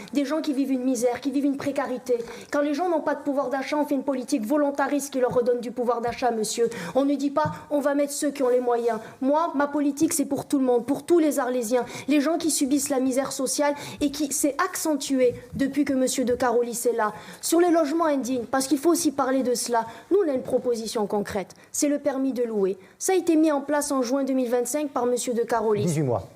[SPEAKER 3] qui vivent une misère, qui vivent une précarité. Quand les gens n'ont pas de pouvoir d'achat, on fait une politique volontariste qui leur redonne du pouvoir d'achat, monsieur. On ne dit pas, on va mettre ceux qui ont les moyens. Moi, ma politique, c'est pour tout le monde, pour tous les Arlésiens. Les gens qui subissent la misère sociale et qui s'est accentuée depuis que monsieur de Carolis est là. Sur les logements indignes, parce qu'il faut aussi parler de cela, nous, on a une proposition concrète. C'est le permis de louer. Ça a été mis en place en juin 2025 par monsieur de Carolis.
[SPEAKER 1] 18 mois.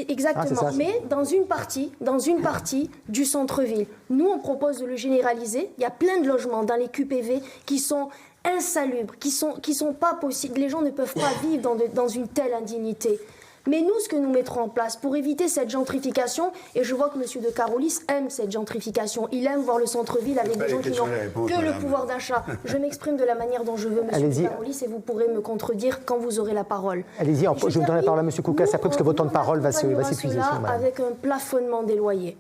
[SPEAKER 3] Exactement, ça, mais dans une partie du centre-ville. Nous, on propose de le généraliser. Il y a plein de logements dans les QPV qui sont insalubres, qui sont pas possibles. Les gens ne peuvent pas vivre dans une telle indignité. Mais nous, ce que nous mettrons en place pour éviter cette gentrification, et je vois que M. de Carolis aime cette gentrification, il aime voir le centre-ville avec des gens qui n'ont que le pouvoir d'achat. Je m'exprime de la manière dont je veux, M. de Carolis, et vous pourrez me contredire quand vous aurez la parole.
[SPEAKER 1] Allez-y, je vous donne la parole à M. Koukas après, parce que votre temps de parole va s'épuiser.
[SPEAKER 3] Avec un plafonnement des loyers.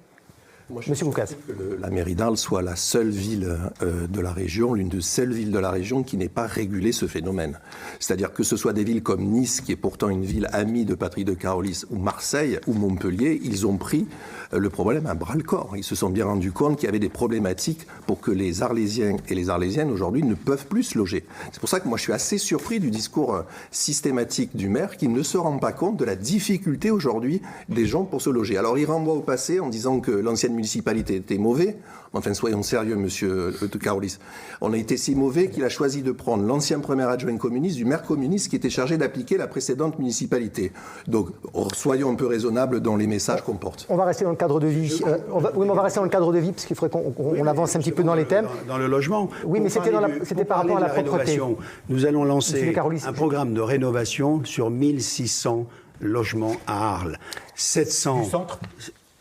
[SPEAKER 5] Moi, je pense que la mairie d'Arles soit la seule ville de la région, l'une des seules villes de la région qui n'ait pas régulé ce phénomène. C'est-à-dire que ce soit des villes comme Nice, qui est pourtant une ville amie de Patrick de Carolis, ou Marseille, ou Montpellier, ils ont pris le problème à bras-le-corps. Ils se sont bien rendus compte qu'il y avait des problématiques pour que les Arlésiens et les Arlésiennes, aujourd'hui, ne peuvent plus se loger. C'est pour ça que moi, je suis assez surpris du discours systématique du maire qui ne se rend pas compte de la difficulté, aujourd'hui, des gens pour se loger. Alors, il renvoie au passé en disant que l'ancienne municipalité était mauvais. Enfin, soyons sérieux, monsieur de Carolis. On a été si mauvais qu'il a choisi de prendre l'ancien premier adjoint communiste du maire communiste qui était chargé d'appliquer la précédente municipalité. Donc, soyons un peu raisonnables dans les messages qu'on porte.
[SPEAKER 1] On va rester dans le cadre de vie. On va rester dans le cadre de vie parce qu'il faudrait qu'on avance un petit peu dans les thèmes.
[SPEAKER 4] Dans le logement.
[SPEAKER 1] Oui, mais c'était par rapport à la propreté.
[SPEAKER 4] Nous allons lancer un programme de rénovation sur 1600 logements à Arles. 700.
[SPEAKER 2] Du centre ?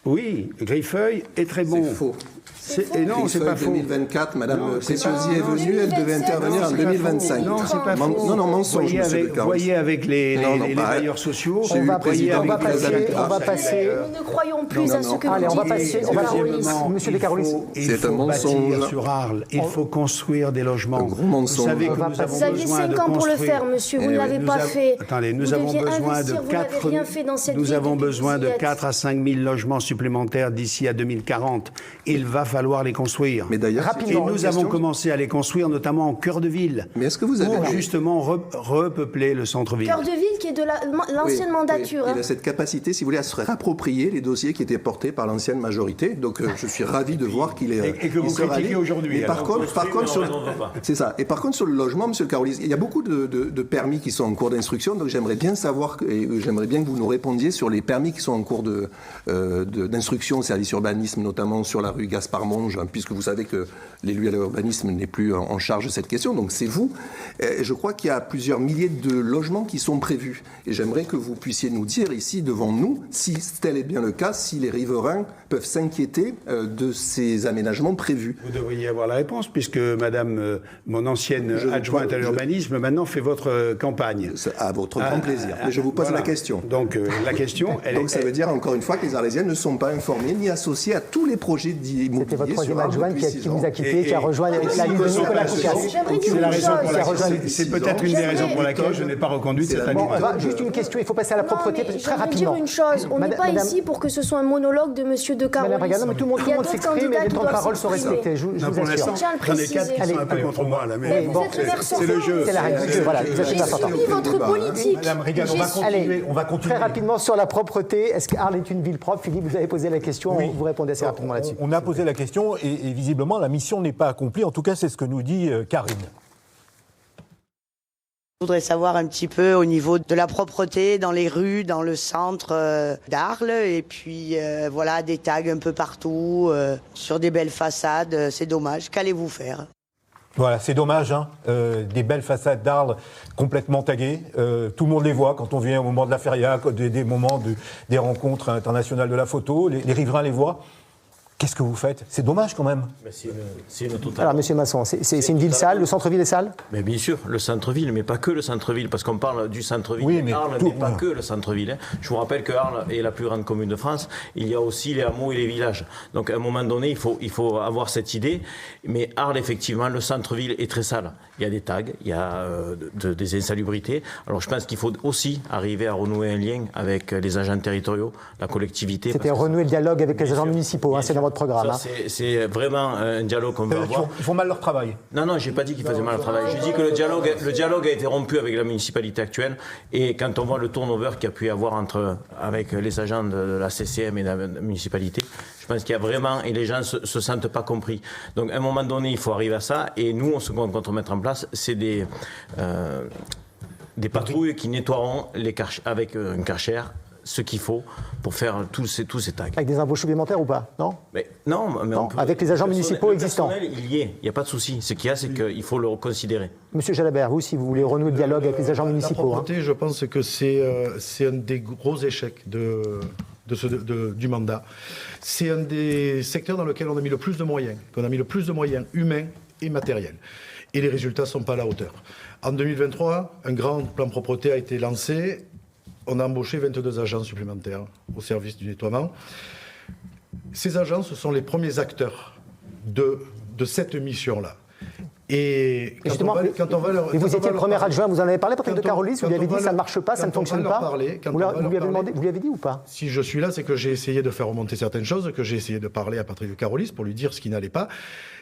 [SPEAKER 4] Oui, Griffeuil est très bon.
[SPEAKER 5] C'est faux.
[SPEAKER 4] Et non, c'est pas faux.
[SPEAKER 5] 2024, Madame
[SPEAKER 4] Non, c'est
[SPEAKER 5] Préciosi
[SPEAKER 4] pas-
[SPEAKER 5] est venue, elle devait intervenir en 2025.
[SPEAKER 4] Non, c'est pas faux.
[SPEAKER 5] Non, mensonge, monsieur de Carolis.
[SPEAKER 4] Voyez avec les bailleurs sociaux.
[SPEAKER 5] J'ai eu le président
[SPEAKER 1] on va passer.
[SPEAKER 3] Nous ne croyons plus à ce que
[SPEAKER 1] Allez,
[SPEAKER 3] vous
[SPEAKER 1] on va
[SPEAKER 3] dites,
[SPEAKER 1] passer.
[SPEAKER 3] monsieur Carolis.
[SPEAKER 1] Monsieur de Carolis.
[SPEAKER 5] C'est un mensonge.
[SPEAKER 4] Bâtir sur Arles. Il faut construire des logements.
[SPEAKER 5] Un gros mensonge.
[SPEAKER 4] Vous savez que
[SPEAKER 1] On va
[SPEAKER 4] nous avons
[SPEAKER 3] Vous aviez
[SPEAKER 4] besoin de
[SPEAKER 3] 5 ans pour le
[SPEAKER 4] construire.
[SPEAKER 3] faire, monsieur. Vous ne
[SPEAKER 5] Eh
[SPEAKER 3] l'avez
[SPEAKER 4] Nous
[SPEAKER 3] pas
[SPEAKER 4] avons-
[SPEAKER 3] fait.
[SPEAKER 4] Attendez, nous
[SPEAKER 3] Vous
[SPEAKER 4] avons
[SPEAKER 3] deviez
[SPEAKER 4] besoin
[SPEAKER 3] investir,
[SPEAKER 4] de
[SPEAKER 3] vous n'avez rien fait dans cette
[SPEAKER 4] nous
[SPEAKER 3] ville
[SPEAKER 4] avons
[SPEAKER 3] depuis que
[SPEAKER 4] besoin
[SPEAKER 3] vous
[SPEAKER 4] de
[SPEAKER 3] y êtes.
[SPEAKER 4] 4 à 5 000 logements supplémentaires d'ici à 2040. Il va falloir les construire.
[SPEAKER 5] Mais d'ailleurs,
[SPEAKER 1] Rapidement,
[SPEAKER 4] Et
[SPEAKER 1] une
[SPEAKER 4] nous avons
[SPEAKER 1] question.
[SPEAKER 4] commencé à les construire, notamment en cœur de ville,
[SPEAKER 5] mais est-ce que vous avez...
[SPEAKER 4] pour justement repeupler le centre-ville.
[SPEAKER 3] Cœur de ville qui est de l'ancienne mandature.
[SPEAKER 5] Il
[SPEAKER 3] hein.
[SPEAKER 5] a cette capacité, si vous voulez, à se réapproprier les dossiers qui étaient portés par l'ancienne majorité. Donc je suis ravi de voir qu'il est...
[SPEAKER 4] Et que vous
[SPEAKER 5] il se rallie.
[SPEAKER 4] critiquez aujourd'hui,
[SPEAKER 5] Et par
[SPEAKER 4] alors.
[SPEAKER 5] contre, sur... C'est ça. Et par contre, sur le logement, Monsieur Carolis, il y a beaucoup de permis qui sont en cours d'instruction. Donc j'aimerais bien savoir, et j'aimerais bien que vous nous répondiez sur les permis qui sont en cours d'instruction au service urbanisme, notamment sur la rue Gaspard-Monge, hein, puisque vous savez que l'élu à l'urbanisme n'est plus en charge de cette question. Donc c'est vous. Et je crois qu'il y a plusieurs milliers de logements qui sont prévus. Et j'aimerais que vous puissiez nous dire ici, devant nous, si tel est bien le cas, si les riverains peuvent s'inquiéter de ces aménagements prévus.
[SPEAKER 4] Vous devriez avoir la réponse, puisque Madame, mon ancienne adjointe à l'urbanisme, maintenant fait votre campagne.
[SPEAKER 5] C'est à votre grand plaisir. Mais je vous pose
[SPEAKER 4] Voilà.
[SPEAKER 5] la question.
[SPEAKER 4] Donc la question,
[SPEAKER 5] Donc ça veut dire encore une fois que les Arlésiens ne sont pas informés ni associés à tous les projets d'immobilier.
[SPEAKER 1] C'était votre troisième
[SPEAKER 5] sur Arles
[SPEAKER 1] adjointe
[SPEAKER 5] depuis
[SPEAKER 1] qui
[SPEAKER 5] 6
[SPEAKER 1] vous
[SPEAKER 5] ans.
[SPEAKER 1] a quitté, qui a rejoint la ligne de Nicolas Foucault.
[SPEAKER 3] J'aimerais dire
[SPEAKER 4] C'est la
[SPEAKER 3] une
[SPEAKER 4] raison pour
[SPEAKER 3] chose.
[SPEAKER 4] laquelle c'est peut-être une des raisons pour laquelle je n'ai pas reconduit cette
[SPEAKER 5] la
[SPEAKER 1] Bon,
[SPEAKER 4] année.
[SPEAKER 1] on va- juste une question, il faut passer à la
[SPEAKER 3] Non,
[SPEAKER 1] propreté
[SPEAKER 3] mais
[SPEAKER 1] très
[SPEAKER 3] j'aimerais
[SPEAKER 1] rapidement.
[SPEAKER 3] dire une chose, on n'est pas
[SPEAKER 1] Madame-
[SPEAKER 3] ici pour que ce soit un monologue de monsieur de Carolis.
[SPEAKER 1] Madame Regal, non, mais tout le monde
[SPEAKER 3] Il y a d'autres
[SPEAKER 1] s'exprime, mais
[SPEAKER 3] candidats
[SPEAKER 1] les
[SPEAKER 3] qui
[SPEAKER 1] temps de
[SPEAKER 3] doivent
[SPEAKER 1] parole sont
[SPEAKER 3] s'exprimer.
[SPEAKER 1] respectés, je
[SPEAKER 4] Non,
[SPEAKER 1] vous
[SPEAKER 4] pour
[SPEAKER 1] assure.
[SPEAKER 4] l'instant,
[SPEAKER 3] Je tiens à le
[SPEAKER 4] j'en ai 4 qui
[SPEAKER 3] préciser.
[SPEAKER 4] sont un peu contre moi, là, mais
[SPEAKER 3] Vous
[SPEAKER 1] bon,
[SPEAKER 3] êtes le maire
[SPEAKER 4] c'est le jeu.
[SPEAKER 1] C'est la règle du jeu, voilà, vous êtes
[SPEAKER 3] J'ai
[SPEAKER 1] tout important.
[SPEAKER 3] suivi votre politique.
[SPEAKER 2] Madame Regal, on va
[SPEAKER 3] J'ai-
[SPEAKER 2] continuer. On va continuer.
[SPEAKER 1] Très rapidement sur la propreté, est-ce qu'Arles est une ville propre? Philippe, vous avez posé la question,
[SPEAKER 2] Oui.
[SPEAKER 1] vous répondez assez rapidement là-dessus.
[SPEAKER 2] On a posé la question et visiblement la mission n'est pas accomplie. En tout cas, c'est ce que nous dit Karine.
[SPEAKER 9] Je voudrais savoir un petit peu au niveau de la propreté dans les rues, dans le centre d'Arles, et puis voilà, des tags un peu partout, sur des belles façades, c'est dommage. Qu'allez-vous faire ?
[SPEAKER 2] Voilà, c'est dommage, hein. Des belles façades d'Arles complètement taguées. Tout le monde les voit quand on vient au moment de la feria, des moments des rencontres internationales de la photo. Les riverains les voient. Qu'est-ce que vous faites? C'est dommage quand même.
[SPEAKER 7] Mais c'est une totale.
[SPEAKER 1] Alors, monsieur Masson, c'est une ville sale, le centre-ville est sale?
[SPEAKER 7] Mais bien sûr, le centre-ville, mais pas que le centre-ville, parce qu'on parle du centre-ville
[SPEAKER 2] Oui, mais
[SPEAKER 7] d'Arles,
[SPEAKER 2] tout-
[SPEAKER 7] mais pas que le centre-ville. hein. Je vous rappelle que Arles est la plus grande commune de France. Il y a aussi les hameaux et les villages. Donc, à un moment donné, il faut avoir cette idée. Mais Arles, effectivement, le centre-ville est très sale. Il y a des tags, il y a des insalubrités. Alors, je pense qu'il faut aussi arriver à renouer un lien avec les agents territoriaux, la collectivité.
[SPEAKER 1] C'était
[SPEAKER 7] parce que
[SPEAKER 1] renouer le dialogue avec les
[SPEAKER 7] Bien
[SPEAKER 1] agents
[SPEAKER 7] sûr.
[SPEAKER 1] municipaux, hein, c'est dans votre programme.
[SPEAKER 7] ça,
[SPEAKER 1] hein.
[SPEAKER 7] c'est vraiment un dialogue qu'on veut avoir.
[SPEAKER 2] Ils font mal leur travail.
[SPEAKER 7] Non, j'ai pas dit qu'il faisait mal au travail. J'ai dit que le dialogue a été rompu avec la municipalité actuelle. Et quand on voit le turnover qu'il y a pu y avoir avec les agents de la CCM et de la municipalité, je pense qu'il y a vraiment, et les gens se sentent pas compris. Donc, à un moment donné, il faut arriver à ça. Et nous, ce qu'on compte mettre en place, c'est des patrouilles qui nettoieront avec un Karcher ce qu'il faut pour faire tous ces tags.
[SPEAKER 1] Avec des embauches supplémentaires ou pas? Non?
[SPEAKER 7] Mais non,
[SPEAKER 1] Non, avec les agents municipaux existants.
[SPEAKER 7] Il y est, il n'y a pas de souci. Ce qu'il y a, c'est qu'il faut le reconsidérer.
[SPEAKER 1] Monsieur Jalabert, vous, si vous voulez renouer le dialogue avec les agents municipaux.
[SPEAKER 6] La
[SPEAKER 1] hein.
[SPEAKER 6] propreté, je pense que c'est un des gros échecs du mandat. C'est un des secteurs dans lequel on a mis le plus de moyens, qu'on a mis le plus de moyens humains et matériels. Et les résultats ne sont pas à la hauteur. En 2023, un grand plan propreté a été lancé. On a embauché 22 agents supplémentaires au service du nettoiement. Ces agents, ce sont les premiers acteurs de cette mission-là. Et
[SPEAKER 1] Justement, et vous étiez le premier adjoint, vous en avez parlé, Patrick de Carolis, vous lui avez dit ça ne marche pas, ça ne fonctionne pas. Vous lui avez dit ou pas?
[SPEAKER 6] Si je suis là, c'est que j'ai essayé de faire remonter certaines choses, que j'ai essayé de parler à Patrick de Carolis pour lui dire ce qui n'allait pas.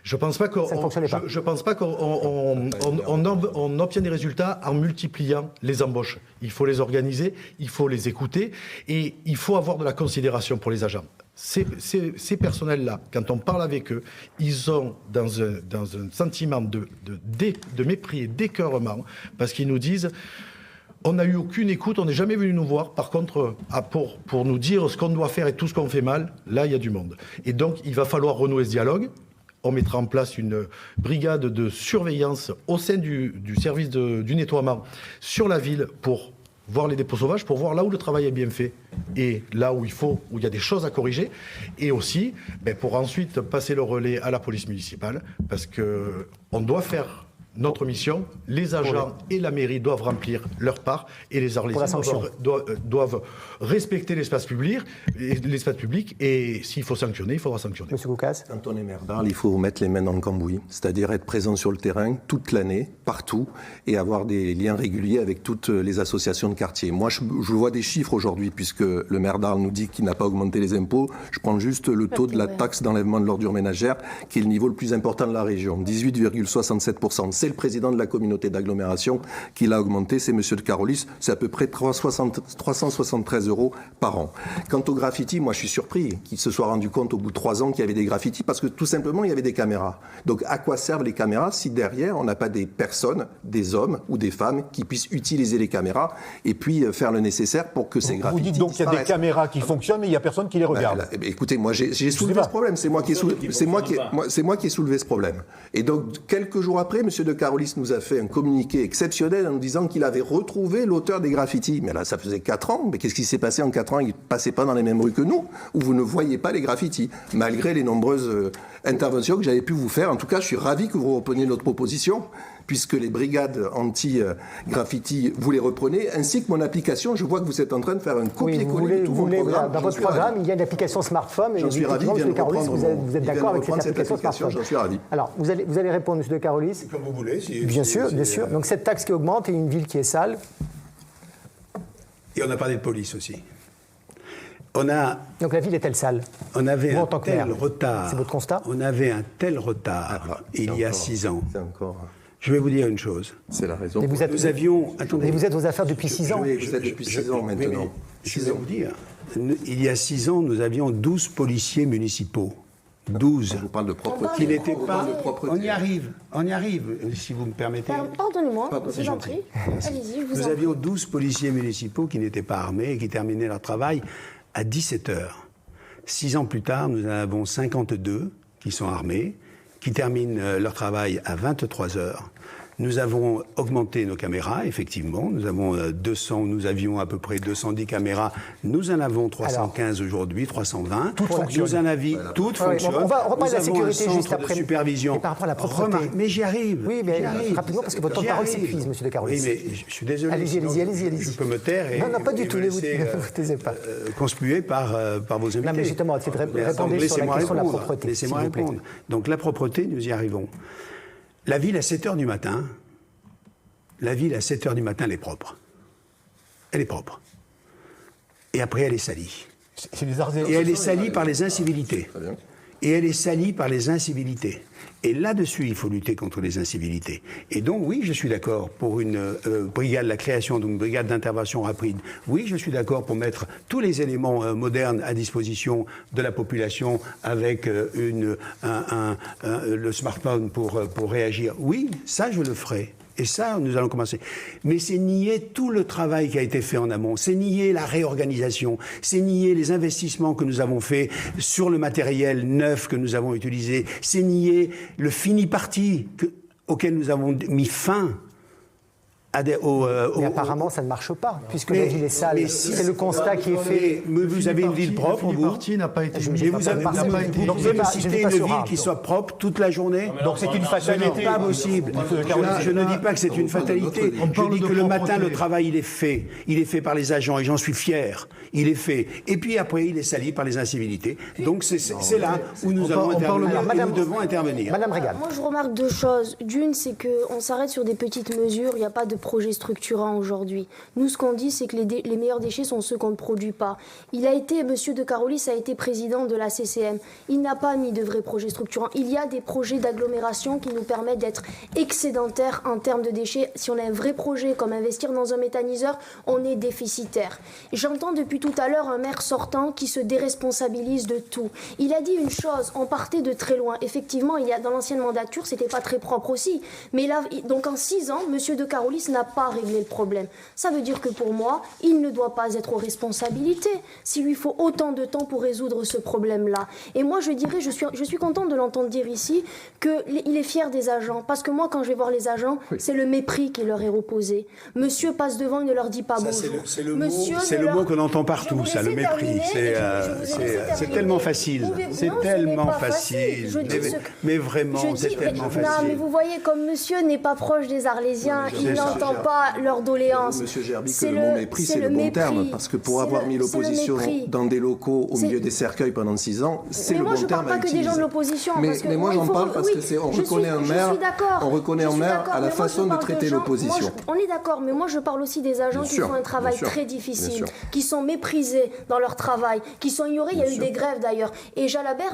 [SPEAKER 6] Je pense pas qu'on on obtient des résultats en multipliant les embauches. Il faut les organiser, il faut les écouter et il faut avoir de la considération pour les agents. Ces personnels-là, quand on parle avec eux, ils ont dans un sentiment de mépris et d'écœurement parce qu'ils nous disent on n'a eu aucune écoute, on n'est jamais venu nous voir. Par contre, pour nous dire ce qu'on doit faire et tout ce qu'on fait mal, là, il y a du monde. Et donc, il va falloir renouer ce dialogue. On mettra en place une brigade de surveillance au sein du service du nettoiement sur la ville pour voir les dépôts sauvages pour voir là où le travail est bien fait et là où il y a des choses à corriger, et aussi pour ensuite passer le relais à la police municipale, parce qu'on doit faire notre mission, les agents et la mairie doivent remplir leur part, et les Arlésiens doivent respecter l'espace public, et s'il faut sanctionner, il faudra sanctionner.
[SPEAKER 1] Monsieur Koukas.
[SPEAKER 5] Quand on est maire d'Arles, il faut mettre les mains dans le cambouis, c'est-à-dire être présent sur le terrain toute l'année, partout, et avoir des liens réguliers avec toutes les associations de quartier. Moi, je vois des chiffres aujourd'hui, puisque le maire d'Arles nous dit qu'il n'a pas augmenté les impôts. Je prends juste le taux de la taxe d'enlèvement de l'ordure ménagère, qui est le niveau le plus important de la région, 18,67%. C'est le président de la communauté d'agglomération qui l'a augmenté, c'est M. de Carolis, c'est à peu près 373 € par an. Quant au graffiti, moi je suis surpris qu'il se soit rendu compte au bout de 3 ans qu'il y avait des graffitis, parce que tout simplement il y avait des caméras. Donc à quoi servent les caméras si derrière on n'a pas des personnes, des hommes ou des femmes qui puissent utiliser les caméras et puis faire le nécessaire pour que ces graffitis
[SPEAKER 2] Vous dites donc qu'il y a des caméras qui fonctionnent mais il n'y a personne qui les regarde.
[SPEAKER 5] Écoutez, moi j'ai soulevé ce problème, c'est moi qui ai soulevé ce problème. Et donc quelques jours après, M. de Carolis nous a fait un communiqué exceptionnel en nous disant qu'il avait retrouvé l'auteur des graffitis. Mais là, ça faisait 4 ans. Mais qu'est-ce qui s'est passé en 4 ans? Il ne passait pas dans les mêmes rues que nous, où vous ne voyez pas les graffitis, malgré les nombreuses interventions que j'avais pu vous faire. En tout cas, je suis ravi que vous repreniez notre proposition, puisque les brigades anti-graffiti, vous les reprenez, ainsi que mon application. Je vois que vous êtes en train de faire un copier-coller de tout mon programme.
[SPEAKER 1] Dans votre programme, il y a une application smartphone.
[SPEAKER 5] J'en suis ravi.
[SPEAKER 1] Vous êtes d'accord avec cette application smartphone?
[SPEAKER 5] J'en suis ravi.
[SPEAKER 1] Alors, vous allez répondre, M. de Carolis?
[SPEAKER 4] Comme vous voulez.
[SPEAKER 1] Bien sûr. Donc cette taxe qui augmente et une ville qui est sale.
[SPEAKER 4] Et on a parlé de police aussi.
[SPEAKER 1] Donc la ville est-elle sale?
[SPEAKER 4] On avait
[SPEAKER 1] vous,
[SPEAKER 4] un tel retard.
[SPEAKER 1] C'est votre constat?
[SPEAKER 4] On avait un tel retard il y a 6 ans.
[SPEAKER 5] C'est encore...
[SPEAKER 4] Je vais vous dire une chose.
[SPEAKER 5] C'est la raison.
[SPEAKER 1] Vous êtes aux affaires depuis 6 ans.
[SPEAKER 5] Vous êtes depuis 6 ans maintenant.
[SPEAKER 4] Je vais vous dire. Il y a 6 ans, nous avions 12 policiers municipaux. 12.
[SPEAKER 5] Je vous parle de propreté.
[SPEAKER 4] Qui n'étaient pas... On y arrive, si vous me permettez.
[SPEAKER 3] Pardonnez-moi, c'est gentil. Allez-y, je vous en prie.
[SPEAKER 4] Nous avions 12 policiers municipaux qui n'étaient pas armés et qui terminaient leur travail à 17 heures. 6 ans plus tard, nous en avons 52 qui sont armés, qui terminent leur travail à 23 heures. Nous avons augmenté nos caméras, effectivement. Nous avions à peu près 210 caméras. Nous en avons 315 aujourd'hui, 320.
[SPEAKER 1] Toutes fonctionnent.
[SPEAKER 4] Toutes fonctionnent.
[SPEAKER 1] On va reparler de la sécurité juste
[SPEAKER 4] après. De supervision.
[SPEAKER 1] Et par rapport à la propreté.
[SPEAKER 4] Mais j'y arrive.
[SPEAKER 1] Oui, mais rapidement, parce que votre temps de parole s'épuise, M. de Carolis.
[SPEAKER 4] Oui, mais je suis désolé.
[SPEAKER 1] Allez-y.
[SPEAKER 4] Je peux me taire et...
[SPEAKER 1] Non, pas du tout, ne vous taisez pas.
[SPEAKER 4] Conspué par vos invités.
[SPEAKER 1] Non, mais justement, répondez sur la question de la propreté.
[SPEAKER 4] Laissez-moi répondre. Donc la propreté, nous y arrivons. La ville, à 7 h du matin, elle est propre. Elle est propre. Et après, elle est salie. Et elle est salie par les incivilités. Et là-dessus, il faut lutter contre les incivilités. Et donc, oui, je suis d'accord pour une la création d'une brigade d'intervention rapide. Oui, je suis d'accord pour mettre tous les éléments modernes à disposition de la population avec le smartphone pour réagir. Oui, ça, je le ferai. Et ça, nous allons commencer. Mais c'est nier tout le travail qui a été fait en amont. C'est nier la réorganisation. C'est nier les investissements que nous avons faits sur le matériel neuf que nous avons utilisé. C'est nier le fini parti auquel nous avons mis fin.
[SPEAKER 1] Mais apparemment, ça ne marche pas, puisque la ville est sale. C'est le constat qui est fait.
[SPEAKER 4] Mais vous avez une ville propre, vous.
[SPEAKER 6] Vous
[SPEAKER 4] pouvez me citer une ville qui soit propre toute la journée.
[SPEAKER 2] Donc c'est une fatalité.
[SPEAKER 4] Ce n'est pas possible. Je ne dis pas que c'est une fatalité. Je dis que le matin, le travail, il est fait. Il est fait par les agents, et j'en suis fier. Il est fait. Et puis après, il est sali par les incivilités. Donc c'est là où nous allons intervenir et nous devons intervenir.
[SPEAKER 1] Madame Regal.
[SPEAKER 3] Moi, je remarque 2 choses. D'une, c'est qu'on s'arrête sur des petites mesures. Il n'y a pas de projet structurant aujourd'hui. Nous, ce qu'on dit, c'est que les meilleurs déchets sont ceux qu'on ne produit pas. Monsieur de Carolis a été président de la CCM. Il n'a pas mis de vrais projets structurants. Il y a des projets d'agglomération qui nous permettent d'être excédentaires en termes de déchets. Si on a un vrai projet, comme investir dans un méthaniseur, on est déficitaire. J'entends depuis tout à l'heure un maire sortant qui se déresponsabilise de tout. Il a dit une chose, on partait de très loin. Effectivement, dans l'ancienne mandature, c'était pas très propre aussi. Mais là, donc en 6 ans, monsieur de Carolis n'a pas réglé le problème. Ça veut dire que pour moi, il ne doit pas être aux responsabilités s'il lui faut autant de temps pour résoudre ce problème-là. Et moi, je dirais, je suis contente de l'entendre dire ici qu'il est fier des agents. Parce que moi, quand je vais voir les agents, c'est le mépris qui leur est opposé. Monsieur passe devant, il ne leur dit pas bonjour.
[SPEAKER 4] C'est le mot qu'on entend partout, ça, le mépris. C'est tellement facile. C'est tellement facile. Mais vraiment, c'est tellement facile.
[SPEAKER 3] Non, mais vous voyez, comme monsieur n'est pas proche des Arlésiens, il n'entend pas leurs doléances.
[SPEAKER 5] Monsieur Gerbi, que le mot mépris, c'est le bon terme. Parce que pour avoir mis l'opposition dans des locaux au milieu des cercueils pendant 6 ans, c'est le bon terme.
[SPEAKER 3] Mais moi, je ne parle pas que des gens de l'opposition.
[SPEAKER 5] Mais moi, j'en parle parce qu'on reconnaît un maire à la façon de traiter l'opposition.
[SPEAKER 3] On est d'accord, mais moi, je parle aussi des agents qui font un travail très difficile, qui sont méprisés dans leur travail, qui sont ignorés. Il y a eu des grèves d'ailleurs. Et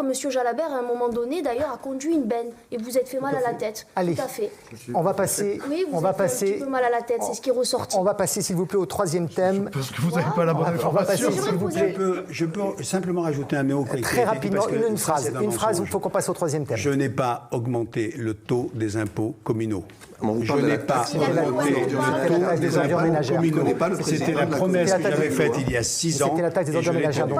[SPEAKER 3] monsieur Jalabert, à un moment donné, d'ailleurs, a conduit une benne. Et vous êtes fait mal à la tête.
[SPEAKER 1] Allez,
[SPEAKER 3] tout à fait.
[SPEAKER 1] On va passer.
[SPEAKER 3] Oui, vous êtes fait un petit peu mal à la tête, c'est ce qui est ressorti.
[SPEAKER 1] On va passer, s'il vous plaît, au 3e thème.
[SPEAKER 6] Parce que vous n'avez pas la bonne information.
[SPEAKER 1] S'il vous plaît.
[SPEAKER 4] Je peux simplement rajouter un mot.
[SPEAKER 1] Très rapidement, une phrase. Une phrase, il faut qu'on passe au 3e thème.
[SPEAKER 4] Je n'ai pas augmenté le taux des impôts communaux.
[SPEAKER 5] Je
[SPEAKER 4] n'ai pas augmenté le taux des impôts communaux. C'était la promesse que j'avais faite il y a 6 ans.
[SPEAKER 1] C'était la taxe des ordures ménagères dont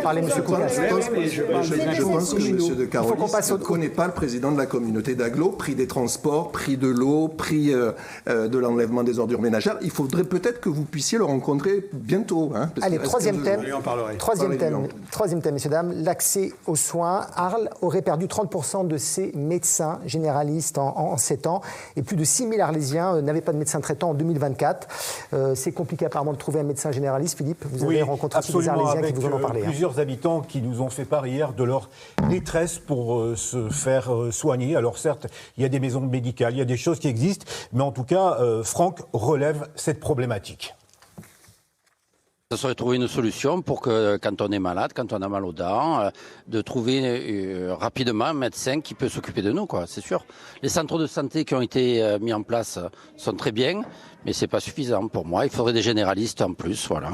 [SPEAKER 1] parlait M. Koukas.
[SPEAKER 5] Je pense que M. de Carolis ne connaît pas le président de la communauté d'Aglo, prix des transports, prix de l'eau, prix de l'enlèvement des ordures ménagères. Il faudrait peut-être que vous puissiez le rencontrer bientôt.
[SPEAKER 1] Allez, 3e thème. 3e thème, messieurs, dames. L'accès aux soins. Arles aurait perdu 30% de ses médecins généralistes en 7 ans. Et plus de 6 000 Arlésiens n'avaient pas de médecin traitant en 2024. C'est compliqué apparemment de trouver un médecin généraliste. Philippe, vous avez rencontré aussi des Arlésiens qui vous en ont parlé.
[SPEAKER 2] Plusieurs habitants qui nous ont fait part hier de leur détresse pour se faire soigner. Alors certes, il y a des maisons médicales, il y a des choses qui existent, mais en tout cas, Franck relève cette problématique.
[SPEAKER 10] Ça serait trouver une solution pour que quand on est malade, quand on a mal aux dents, de trouver rapidement un médecin qui peut s'occuper de nous, c'est sûr. Les centres de santé qui ont été mis en place sont très bien, mais c'est pas suffisant pour moi. Il faudrait des généralistes en plus, voilà.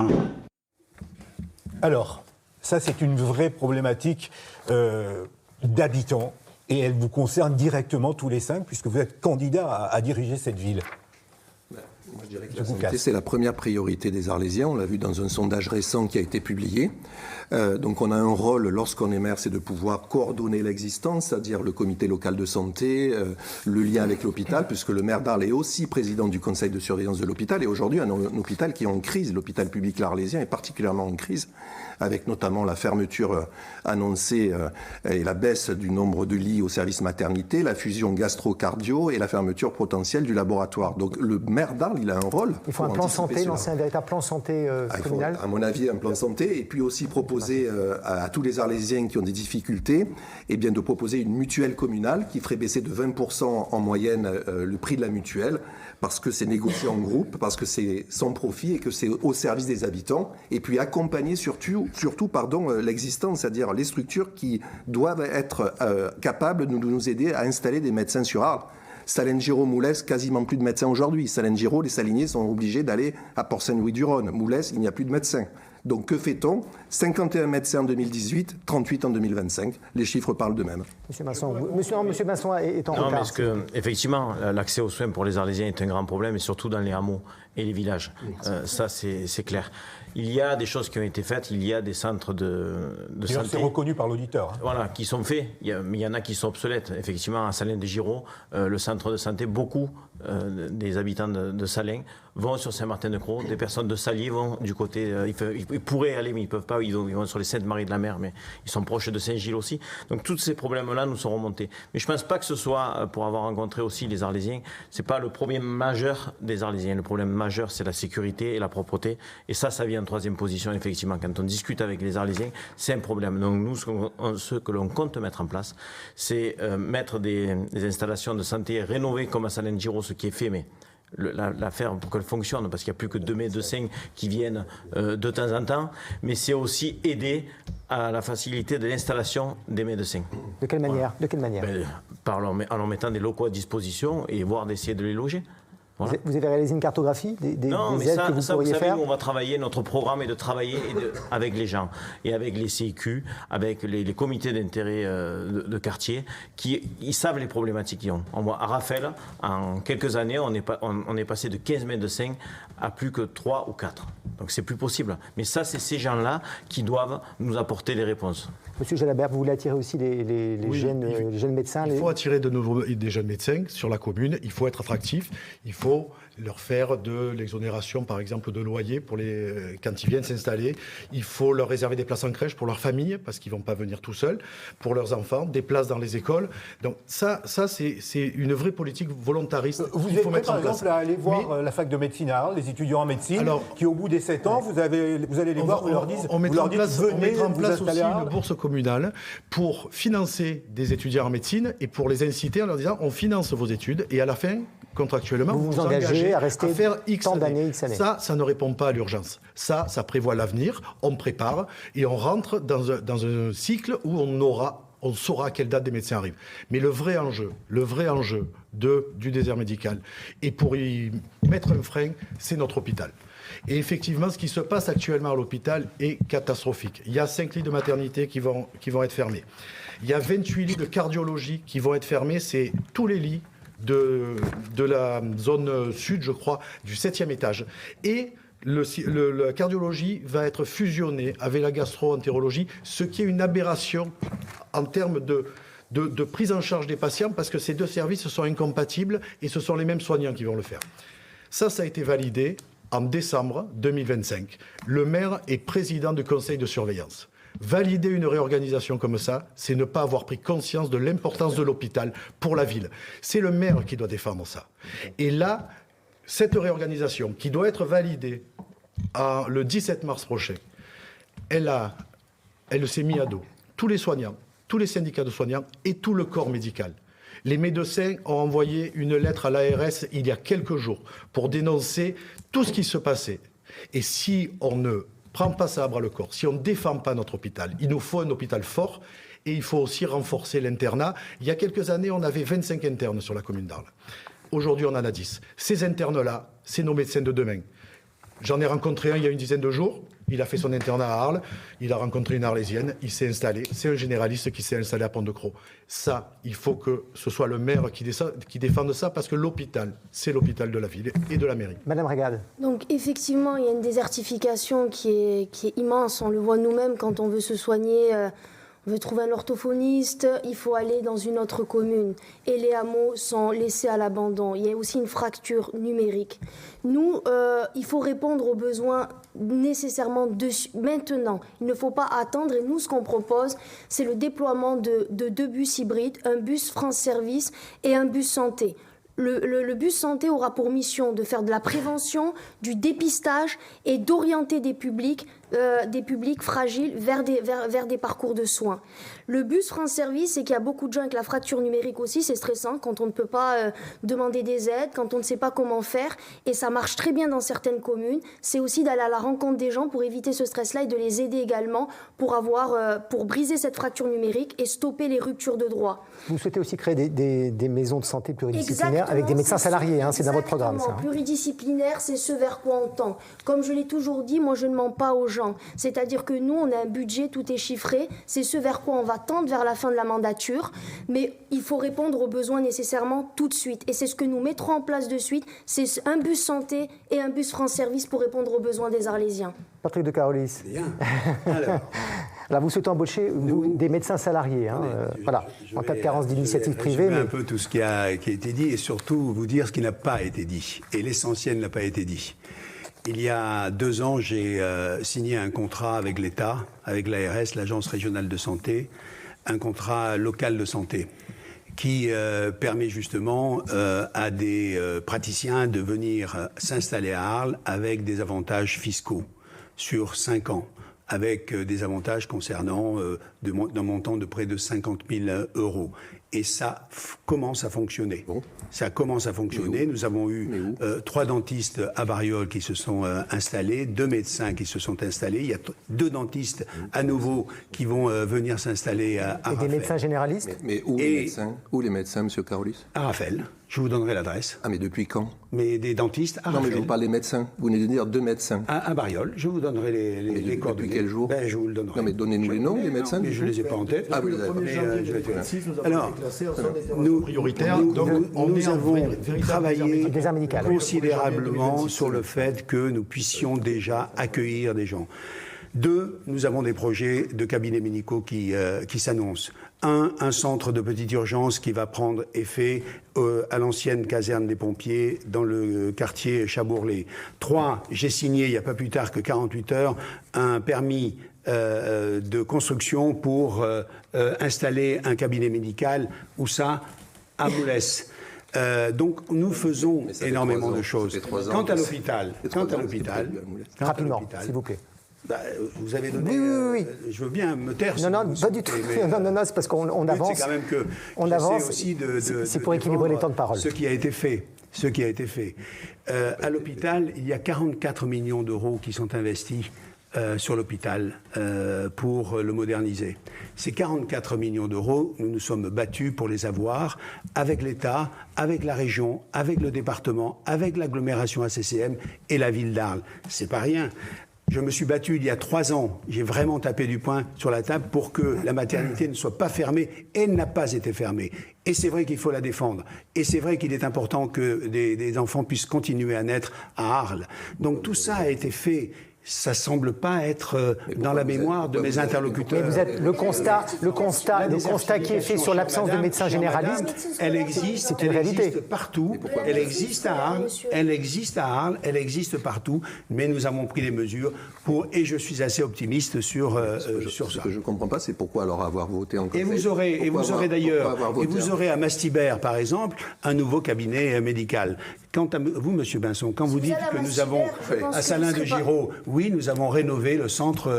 [SPEAKER 2] Alors, ça c'est une vraie problématique d'habitants et elle vous concerne directement tous les 5 puisque vous êtes candidat à diriger cette ville.
[SPEAKER 5] Moi, je dirais que la santé, c'est la première priorité des Arlésiens. On l'a vu dans un sondage récent qui a été publié. Donc on a un rôle, lorsqu'on est maire, c'est de pouvoir coordonner l'existence, c'est-à-dire le comité local de santé, le lien avec l'hôpital, puisque le maire d'Arles est aussi président du conseil de surveillance de l'hôpital. Et aujourd'hui, un hôpital qui est en crise. L'hôpital public l'Arlésien est particulièrement en crise, avec notamment la fermeture annoncée et la baisse du nombre de lits au service maternité, la fusion gastro-cardio et la fermeture potentielle du laboratoire. Donc le maire d'Arles, il a un rôle.
[SPEAKER 1] Il faut un plan santé, lancer un véritable plan santé communal.
[SPEAKER 5] Il faut, à mon avis, un plan santé, et puis aussi proposer à tous les Arlésiens qui ont des difficultés, de proposer une mutuelle communale qui ferait baisser de 20% en moyenne le prix de la mutuelle, parce que c'est négocié en groupe, parce que c'est sans profit et que c'est au service des habitants, et puis accompagner surtout l'existence, c'est-à-dire les structures qui doivent être capables de nous aider à installer des médecins sur Arles. Salengiro, Moulès, quasiment plus de médecins aujourd'hui. Salengiro, les saliniers sont obligés d'aller à Port-Saint-Louis-du-Rhône. Moulès, il n'y a plus de médecins. Donc que fait-on ? 51 médecins en 2018, 38 en 2025. Les chiffres parlent d'eux-mêmes.
[SPEAKER 1] Monsieur Masson, Monsieur Masson est en retard.
[SPEAKER 7] Non, parce que effectivement, l'accès aux soins pour les Arlésiens est un grand problème, et surtout dans les hameaux et les villages. Ça, c'est clair. Il y a des choses qui ont été faites, il y a des centres de santé.
[SPEAKER 2] C'est reconnu par l'auditeur.
[SPEAKER 7] Voilà, qui sont faits, mais il y en a qui sont obsolètes. Effectivement, à Salins-de-Giraud, le centre de santé, beaucoup des habitants de Salins vont sur Saint-Martin-de-Croix. Des personnes de Salier vont du côté... ils pourraient aller, mais ils ne peuvent pas. Ils vont sur les Sainte-Marie-de-la-Mer, mais ils sont proches de Saint-Gilles aussi. Donc tous ces problèmes-là nous sont remontés. Mais je ne pense pas que ce soit, pour avoir rencontré aussi les Arlésiens, ce n'est pas le problème majeur des Arlésiens. Le problème majeur, c'est la sécurité et la propreté. Et ça vient en 3e position, effectivement. Quand on discute avec les Arlésiens, c'est un problème. Donc nous, ce que l'on compte mettre en place, c'est mettre des installations de santé rénovées comme à Salins-de-Giraud, ce qui est fait, mais la faire pour qu'elle fonctionne, parce qu'il n'y a plus que 2 médecins qui viennent de temps en temps, mais c'est aussi aider à la facilité de l'installation des médecins.
[SPEAKER 1] De quelle manière ?
[SPEAKER 7] En leur mettant des locaux à disposition et voire d'essayer de les loger. Voilà.
[SPEAKER 1] Vous avez réalisé une cartographie des
[SPEAKER 7] mais
[SPEAKER 1] aides
[SPEAKER 7] ça,
[SPEAKER 1] que vous pourriez
[SPEAKER 7] savez,
[SPEAKER 1] faire?
[SPEAKER 7] nous, on va travailler, notre programme est de travailler avec les gens et avec les CIQ, avec les comités d'intérêt de quartier, ils savent les problématiques qu'ils ont. À Raphaël, en quelques années, on est passé de 15 médecins à plus que 3 ou 4. Donc c'est plus possible. Mais ça, c'est ces gens-là qui doivent nous apporter les réponses.
[SPEAKER 1] Monsieur Jalabert, vous voulez attirer aussi les jeunes médecins?
[SPEAKER 6] Il faut attirer des jeunes médecins sur la commune, il faut être attractif, il faut leur faire de l'exonération, par exemple, de loyer quand ils viennent s'installer. Il faut leur réserver des places en crèche pour leur famille, parce qu'ils ne vont pas venir tout seuls, pour leurs enfants, des places dans les écoles. Donc ça c'est une vraie politique volontariste.
[SPEAKER 2] Vous êtes prêt, par exemple, à aller voir la fac de médecine à Arles, les étudiants en médecine, qui au bout des 7 ans, vous allez les voir, vous leur dites,
[SPEAKER 6] on mettra en place aussi
[SPEAKER 2] une
[SPEAKER 6] une bourse communale pour financer des étudiants en médecine et pour les inciter en leur disant on finance vos études et à la fin, contractuellement,
[SPEAKER 1] vous engagez à rester
[SPEAKER 6] faire X
[SPEAKER 1] tant d'années,
[SPEAKER 6] années.
[SPEAKER 1] X années.
[SPEAKER 6] Ça ne répond pas à l'urgence. Ça prévoit l'avenir, on prépare et on rentre dans un cycle où on saura à quelle date des médecins arrivent. Mais le vrai enjeu du désert médical, et pour y mettre un frein, c'est notre hôpital. Et effectivement, ce qui se passe actuellement à l'hôpital est catastrophique. Il y a 5 lits de maternité qui vont être fermés. Il y a 28 lits de cardiologie qui vont être fermés. C'est tous les lits de la zone sud, je crois, du 7e étage. Et la cardiologie va être fusionnée avec la gastro-entérologie, ce qui est une aberration en termes de prise en charge des patients, parce que ces deux services sont incompatibles et ce sont les mêmes soignants qui vont le faire. Ça a été validé en décembre 2025. Le maire est président du conseil de surveillance. Valider une réorganisation comme ça, c'est ne pas avoir pris conscience de l'importance de l'hôpital pour la ville. C'est le maire qui doit défendre ça. Et là, cette réorganisation, qui doit être validée le 17 mars prochain, elle s'est mise à dos tous les soignants, tous les syndicats de soignants et tout le corps médical. Les médecins ont envoyé une lettre à l'ARS il y a quelques jours pour dénoncer tout ce qui se passait. Et si on ne prend pas ça à bras le corps, si on ne défend pas notre hôpital, il nous faut un hôpital fort et il faut aussi renforcer l'internat. Il y a quelques années, on avait 25 internes sur la commune d'Arles. Aujourd'hui, on en a 10. Ces internes-là, c'est nos médecins de demain. J'en ai rencontré un il y a une dizaine de jours. Il a fait son internat à Arles. Il a rencontré une Arlésienne. Il s'est installé. C'est un généraliste qui s'est installé à Pont-de-Croix. Ça, il faut que ce soit le maire qui défende ça, parce que l'hôpital, c'est l'hôpital de la ville et de la mairie.
[SPEAKER 1] Madame Régade.
[SPEAKER 3] Donc effectivement, il y a une désertification qui est immense. On le voit nous-mêmes quand on veut se soigner. On veut trouver un orthophoniste, il faut aller dans une autre commune. Et les hameaux sont laissés à l'abandon. Il y a aussi une fracture numérique. Nous, il faut répondre aux besoins nécessairement maintenant. Il ne faut pas attendre. Et nous, ce qu'on propose, c'est le déploiement de 2 bus hybrides, un bus France Service et un bus santé. Le bus santé aura pour mission de faire de la prévention, du dépistage et d'orienter des publics fragiles vers des parcours de soins. Le bus France Service, c'est qu'il y a beaucoup de gens avec la fracture numérique aussi, c'est stressant quand on ne peut pas demander des aides, quand on ne sait pas comment faire, et ça marche très bien dans certaines communes. C'est aussi d'aller à la rencontre des gens pour éviter ce stress-là et de les aider également pour briser cette fracture numérique et stopper les ruptures de droits.
[SPEAKER 1] Vous souhaitez aussi créer des maisons de santé pluridisciplinaires avec des médecins salariés, c'est dans votre programme ça.
[SPEAKER 3] Pluridisciplinaire, c'est ce vers quoi on tend. Comme je l'ai toujours dit, moi je ne mens pas aux gens. C'est-à-dire que nous, on a un budget, tout est chiffré, c'est ce vers quoi on va tendre vers la fin de la mandature, mais il faut répondre aux besoins nécessairement tout de suite. Et c'est ce que nous mettrons en place de suite, c'est un bus santé et un bus France Service pour répondre aux besoins des Arlésiens.
[SPEAKER 1] Patrick de Carolis.
[SPEAKER 4] Bien.
[SPEAKER 1] Alors vous souhaitez embaucher des médecins salariés, en cas de carence d'initiative privée.
[SPEAKER 4] Mais un peu tout ce qui a été dit et surtout vous dire ce qui n'a pas été dit. Et l'essentiel n'a pas été dit. Il y a 2 ans, j'ai signé un contrat avec l'État, avec l'ARS, l'Agence régionale de santé, un contrat local de santé qui permet justement à des praticiens de venir s'installer à Arles avec des avantages fiscaux sur 5 ans, avec des avantages concernant d'un montant de près de 50 000 €. Et ça commence à fonctionner. Bon. Ça commence à fonctionner. Nous avons eu 3 dentistes à Bariol qui se sont installés, 2 médecins qui se sont installés. Il y a 2 dentistes à nouveau qui vont venir s'installer à
[SPEAKER 1] Raphaël. Et des médecins généralistes.
[SPEAKER 5] Mais où les médecins, M. Carolis?
[SPEAKER 4] À Raphaël. Je vous donnerai l'adresse.
[SPEAKER 5] Ah, mais depuis quand?
[SPEAKER 4] Mais des dentistes à
[SPEAKER 5] Non,
[SPEAKER 4] Raphaël.
[SPEAKER 5] mais je vous parle des médecins. Vous venez de dire 2 médecins.
[SPEAKER 4] À Bariol. Je vous donnerai les coordonnées.
[SPEAKER 5] Depuis quel jour?
[SPEAKER 4] Je vous le donnerai.
[SPEAKER 5] Non, mais donnez-nous les noms des médecins.
[SPEAKER 4] Mais je ne les ai pas en tête.
[SPEAKER 5] Ah, vous les avez
[SPEAKER 4] pas. Alors, nous avons travaillé considérablement sur le fait que nous puissions déjà accueillir des gens. 2, nous avons des projets de cabinets médicaux qui s'annoncent. Un centre de petite urgence qui va prendre effet à l'ancienne caserne des pompiers dans le quartier Chabourlé. 3, j'ai signé il n'y a pas plus tard que 48 heures un permis de construction pour installer un cabinet médical, où ça, à Moulès. Donc nous faisons énormément de choses. Quant à l'hôpital,
[SPEAKER 1] rapidement, s'il vous plaît.
[SPEAKER 4] Vous avez donné.
[SPEAKER 1] Oui.
[SPEAKER 4] Je veux bien me taire.
[SPEAKER 1] Non, pas du tout. Non, c'est parce qu'on avance.
[SPEAKER 4] C'est quand même que
[SPEAKER 1] on avance
[SPEAKER 4] aussi
[SPEAKER 1] c'est pour équilibrer les temps de parole.
[SPEAKER 4] Ce qui a été fait. À l'hôpital, il y a 44 millions d'euros qui sont investis sur l'hôpital pour le moderniser. Ces 44 millions d'euros, nous nous sommes battus pour les avoir avec l'État, avec la région, avec le département, avec l'agglomération ACCM et la ville d'Arles. C'est pas rien. Je me suis battu il y a 3 ans, j'ai vraiment tapé du poing sur la table pour que la maternité ne soit pas fermée, et elle n'a pas été fermée. Et c'est vrai qu'il faut la défendre. Et c'est vrai qu'il est important que des enfants puissent continuer à naître à Arles. Donc tout ça a été fait. Ça semble pas être dans la mémoire de mes interlocuteurs.
[SPEAKER 1] Mais vous êtes le constat qui est fait sur l'absence de médecins généralistes.
[SPEAKER 4] Elle existe,
[SPEAKER 1] c'est une réalité.
[SPEAKER 4] Existe partout. Elle existe à Arles. Elle existe partout. Mais nous avons pris des mesures et je suis assez optimiste sur ça.
[SPEAKER 5] Ce que je ne comprends pas, c'est pourquoi alors avoir voté en conseil.
[SPEAKER 4] Et vous aurez à Mastibert, par exemple, un nouveau cabinet médical. Quant à vous, M. Binson, quand vous dites que nous avons à Salins de Giraud, oui, nous avons rénové le centre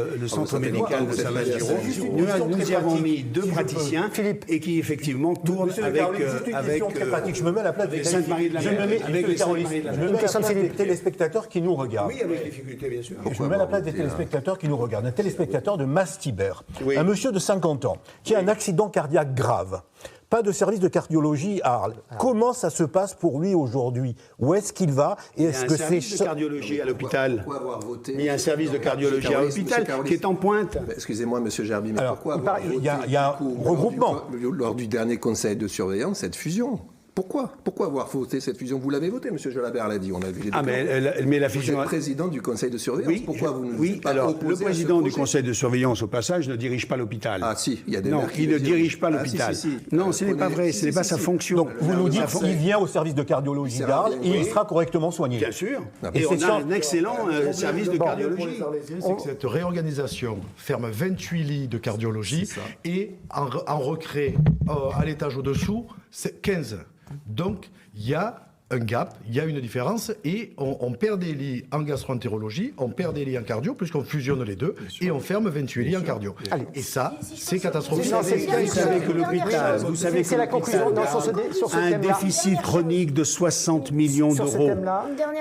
[SPEAKER 4] médical de Salins de Giraud. Nous y avons mis 2 praticiens et qui effectivement tournent avec
[SPEAKER 2] je me mets à la place des
[SPEAKER 4] Sainte-Marie de la Mer.
[SPEAKER 2] Je me mets à la place des téléspectateurs qui nous regardent.
[SPEAKER 4] Oui, avec difficulté, bien sûr.
[SPEAKER 2] Je me mets à la place des téléspectateurs qui nous regardent. Un téléspectateur de Mastibert, un monsieur de 50 ans, qui a un accident cardiaque grave. Pas de service de cardiologie à Arles. Comment ça se passe pour lui aujourd'hui? Où est-ce qu'il va? Et est-ce que c'est
[SPEAKER 4] de cardiologie à l'hôpital? Il y a un service de cardiologie à l'hôpital qui est en pointe.
[SPEAKER 5] Excusez-moi, Monsieur Gerby, mais pourquoi
[SPEAKER 2] il y a un regroupement
[SPEAKER 5] lors du dernier conseil de surveillance cette fusion? Pourquoi avoir voté cette fusion? Vous l'avez voté, M. Jalabert l'a dit. On a vu les
[SPEAKER 4] mais la fusion.
[SPEAKER 5] Vous êtes président du conseil de surveillance.
[SPEAKER 4] Oui,
[SPEAKER 5] pourquoi vous ne êtes pas
[SPEAKER 4] alors
[SPEAKER 5] opposé
[SPEAKER 4] le président du conseil de surveillance, au passage, ne dirige pas l'hôpital.
[SPEAKER 5] Ah si, il y a des
[SPEAKER 4] non, il ne dirige pas l'hôpital. Non, ce n'est pas vrai. Ce n'est pas sa fonction.
[SPEAKER 2] Donc vous nous dites qu'il vient au service de cardiologie d'Arles et il sera correctement soigné.
[SPEAKER 4] Bien sûr. Et on a un excellent service de cardiologie.
[SPEAKER 6] C'est que cette réorganisation ferme 28 lits de cardiologie et en recrée à l'étage au-dessous 15. Donc, il y a un gap, il y a une différence et on perd des lits en gastro-entérologie, on perd des lits en cardio puisqu'on fusionne les deux et on ferme 28 lits en cardio. Et ça, c'est catastrophique.
[SPEAKER 4] Vous savez que l'hôpital,
[SPEAKER 1] c'est la conclusion sur ce
[SPEAKER 4] a un déficit chronique de 60 millions d'euros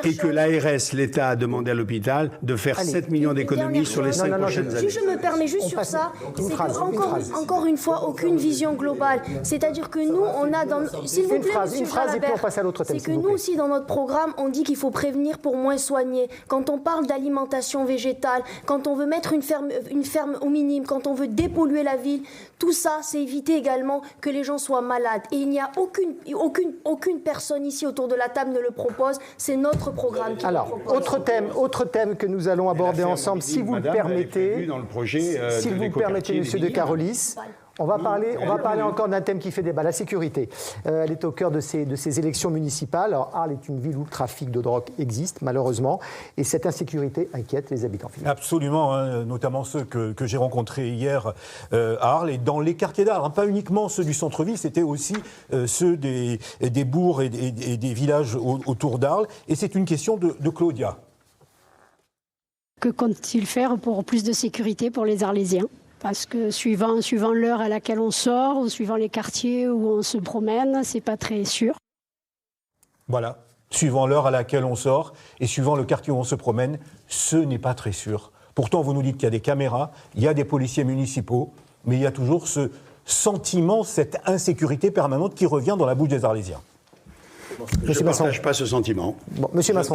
[SPEAKER 4] et que l'ARS, l'État, a demandé à l'hôpital de faire 7 millions d'économies sur les 5 prochaines années.
[SPEAKER 3] Si je me permets juste sur ça, c'est encore une fois aucune vision globale. C'est-à-dire que nous, on a dans... S'il vous plaît,
[SPEAKER 1] une phrase et puis on passe à l'autre thème.
[SPEAKER 3] C'est que nous aussi, dans notre programme, on dit qu'il faut prévenir pour moins soigner. Quand on parle d'alimentation végétale, quand on veut mettre une ferme au minimum, quand on veut dépolluer la ville, tout ça, c'est éviter également que les gens soient malades. Et il n'y a aucune personne ici autour de la table ne le propose. C'est notre programme qui le propose.
[SPEAKER 1] Autre thème que nous allons aborder ensemble, si vous le permettez, s'il vous permettez, Monsieur de Carolis. On va parler encore d'un thème qui fait débat, la sécurité. Elle est au cœur de ces élections municipales. Alors, Arles est une ville où le trafic de drogue existe, malheureusement, et cette insécurité inquiète les habitants.
[SPEAKER 2] Absolument, hein, notamment ceux que j'ai rencontrés hier à Arles et dans les quartiers d'Arles. Hein, pas uniquement ceux du centre-ville, c'était aussi ceux des bourgs et des villages autour d'Arles. Et c'est une question de Claudia.
[SPEAKER 8] Que compte-t-il faire pour plus de sécurité pour les Arlésiens ?
[SPEAKER 11] Parce que suivant l'heure à laquelle on sort, ou suivant les quartiers où on se promène, c'est pas très sûr.
[SPEAKER 2] Voilà, suivant l'heure à laquelle on sort et suivant le quartier où on se promène, ce n'est pas très sûr. Pourtant, vous nous dites qu'il y a des caméras, il y a des policiers municipaux, mais il y a toujours ce sentiment, cette insécurité permanente qui revient dans la bouche des Arlésiens.
[SPEAKER 4] Je ne partage pas ce sentiment.
[SPEAKER 1] Bon, Monsieur Masson,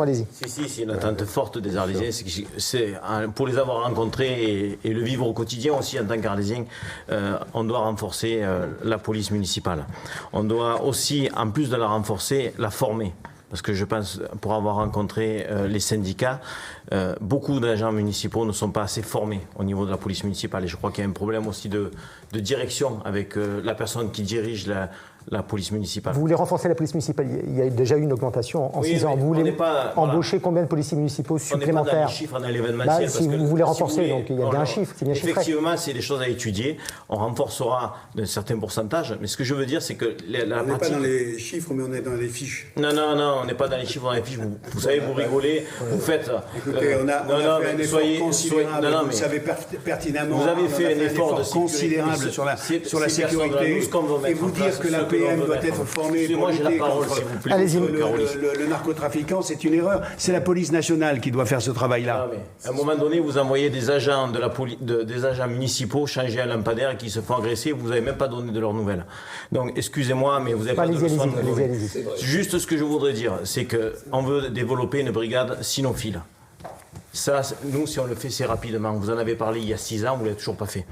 [SPEAKER 1] allez-y.
[SPEAKER 7] Si, c'est une attente forte des Arlésiens. C'est pour les avoir rencontrés et le vivre au quotidien aussi en tant qu'Arlésien, on doit renforcer la police municipale. On doit aussi, en plus de la renforcer, la former. Parce que je pense, pour avoir rencontré les syndicats, beaucoup d'agents municipaux ne sont pas assez formés au niveau de la police municipale. Et je crois qu'il y a un problème aussi de direction avec la personne qui dirige la police municipale.
[SPEAKER 1] Vous voulez renforcer la police municipale? Il y a déjà eu une augmentation en 6 ans. Vous voulez embaucher combien de policiers municipaux supplémentaires? On n'est pas dans les chiffres dans l'événementiel.
[SPEAKER 7] Si
[SPEAKER 1] vous voulez renforcer, donc il y a bien un chiffre, c'est bien chiffré.
[SPEAKER 7] Effectivement, c'est des choses à étudier. On renforcera d'un certain pourcentage. Mais ce que je veux dire, c'est que la
[SPEAKER 4] on n'est pas dans les chiffres, mais on est dans les fiches.
[SPEAKER 7] Non, on n'est pas dans les chiffres, dans les fiches. Vous savez, vous rigolez, vous faites...
[SPEAKER 4] Écoutez, on a fait un effort considérable. Vous savez pertinemment.
[SPEAKER 7] Vous avez fait un effort
[SPEAKER 4] considérable sur la sécurité. Et vous dire que la PM doit être formée pour lutter contre le narcotrafiquant, c'est une erreur. C'est la police nationale qui doit faire ce travail-là.
[SPEAKER 7] À un moment donné, vous envoyez des agents des agents municipaux changer un lampadaire qui se font agresser, vous n'avez même pas donné de leurs nouvelles. Donc, excusez-moi, mais vous n'avez pas de leçon de nouvelles. Juste ce que je voudrais dire, c'est qu'on veut développer une brigade cynophile. Ça, nous, si on le fait, c'est rapidement. Vous en avez parlé il y a 6 ans, vous ne l'avez toujours pas fait.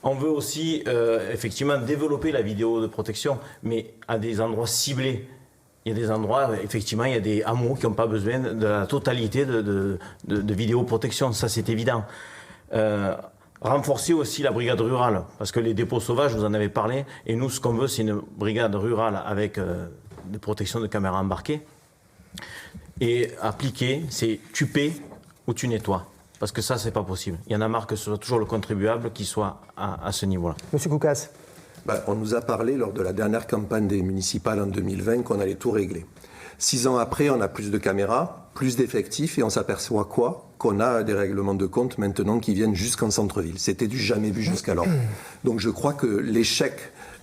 [SPEAKER 7] On veut aussi, effectivement, développer la vidéo de protection, mais à des endroits ciblés. Il y a des endroits, effectivement, il y a des hameaux qui n'ont pas besoin de la totalité de vidéoprotection, ça c'est évident. Renforcer aussi la brigade rurale, parce que les dépôts sauvages, vous en avez parlé, et nous, ce qu'on veut, c'est une brigade rurale avec des protections de caméras embarquées. Et appliquer, c'est tu paies ou tu nettoies. Parce que ça, c'est pas possible. Il y en a marre que ce soit toujours le contribuable qui soit à ce niveau-là.
[SPEAKER 1] Monsieur Koukas.
[SPEAKER 5] On nous a parlé lors de la dernière campagne des municipales en 2020 qu'on allait tout régler. 6 ans après, on a plus de caméras, plus d'effectifs et on s'aperçoit quoi? Qu'on a des règlements de compte maintenant qui viennent jusqu'en centre-ville. C'était du jamais vu jusqu'alors. Donc je crois que l'échec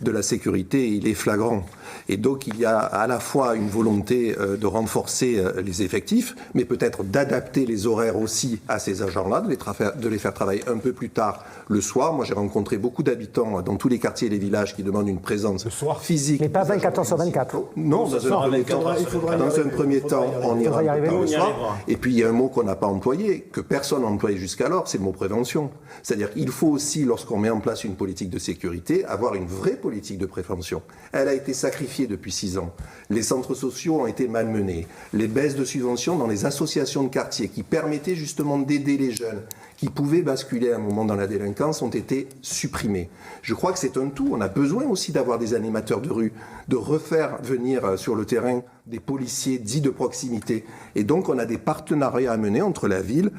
[SPEAKER 5] de la sécurité, il est flagrant. Et donc il y a à la fois une volonté de renforcer les effectifs, mais peut-être d'adapter les horaires aussi à ces agents-là, de les faire travailler un peu plus tard le soir. Moi j'ai rencontré beaucoup d'habitants dans tous les quartiers et les villages qui demandent une présence physique.
[SPEAKER 1] Mais pas 24 heures sur 24.
[SPEAKER 5] Non, dans un premier temps, on ira le soir. Et puis il y a un mot qu'on n'a pas employé, que personne n'a employé jusqu'alors, c'est le mot prévention. C'est-à-dire qu'il faut aussi, lorsqu'on met en place une politique de sécurité, avoir une vraie politique de prévention. Elle a été sacrifiée depuis 6 ans. Les centres sociaux ont été malmenés. Les baisses de subventions dans les associations de quartier qui permettaient justement d'aider les jeunes qui pouvaient basculer à un moment dans la délinquance ont été supprimées. Je crois que c'est un tout. On a besoin aussi d'avoir des animateurs de rue, de refaire venir sur le terrain des policiers dits de proximité. Et donc on a des partenariats à mener entre la ville,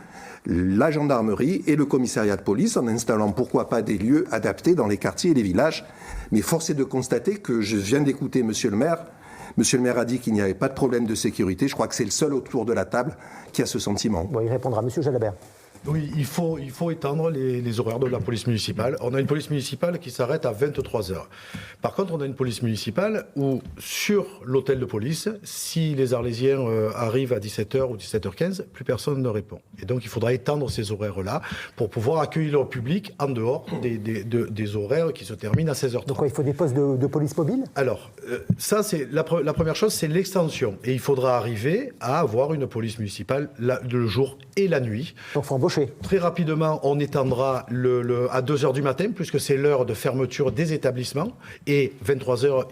[SPEAKER 5] la gendarmerie et le commissariat de police en installant pourquoi pas des lieux adaptés dans les quartiers et les villages. Mais force est de constater que je viens d'écouter Monsieur le maire. Monsieur le maire a dit qu'il n'y avait pas de problème de sécurité. Je crois que c'est le seul autour de la table qui a ce sentiment.
[SPEAKER 1] Bon, il répondra. Monsieur Jalabert.
[SPEAKER 6] Oui, il faut étendre les horaires de la police municipale. On a une police municipale qui s'arrête à 23 heures. Par contre, on a une police municipale où, sur l'hôtel de police, si les Arlésiens arrivent à 17h ou 17h15, plus personne ne répond. Et donc, il faudra étendre ces horaires-là pour pouvoir accueillir le public en dehors des horaires qui se terminent à 16h30.
[SPEAKER 1] Donc, il faut des postes de police mobile?
[SPEAKER 6] Alors, ça, c'est la première chose, c'est l'extension. Et il faudra arriver à avoir une police municipale le jour et la nuit.
[SPEAKER 1] Donc, il faut embaucher.
[SPEAKER 6] Très rapidement, on étendra à 2h du matin, puisque c'est l'heure de fermeture des établissements. Et 23h,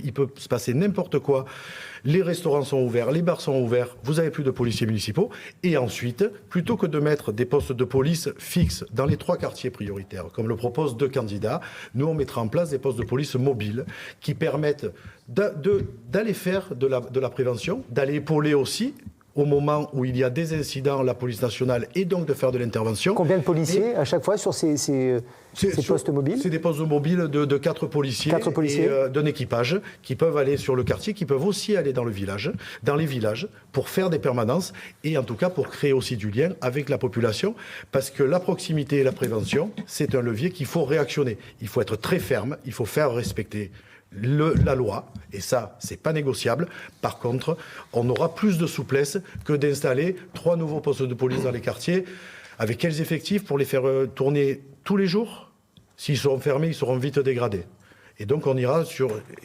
[SPEAKER 6] il peut se passer n'importe quoi. Les restaurants sont ouverts, les bars sont ouverts, vous n'avez plus de policiers municipaux. Et ensuite, plutôt que de mettre des postes de police fixes dans les 3 quartiers prioritaires, comme le proposent 2 candidats, nous, on mettra en place des postes de police mobiles qui permettent d'aller faire de la prévention, d'aller épauler aussi au moment où il y a des incidents, la police nationale, et donc de faire de l'intervention.
[SPEAKER 1] Combien de policiers à chaque fois sur ces postes mobiles?
[SPEAKER 6] C'est des postes mobiles de 4 policiers,
[SPEAKER 1] 4 policiers.
[SPEAKER 6] Et d'un équipage qui peuvent aller sur le quartier, qui peuvent aussi aller dans les villages, pour faire des permanences et en tout cas pour créer aussi du lien avec la population, parce que la proximité et la prévention, c'est un levier qu'il faut réactionner. Il faut être très ferme, il faut faire respecter la loi, et ça, c'est pas négociable. Par contre, on aura plus de souplesse que d'installer 3 nouveaux postes de police dans les quartiers. Avec quels effectifs pour les faire tourner tous les jours? S'ils seront fermés, ils seront vite dégradés. Et donc on ira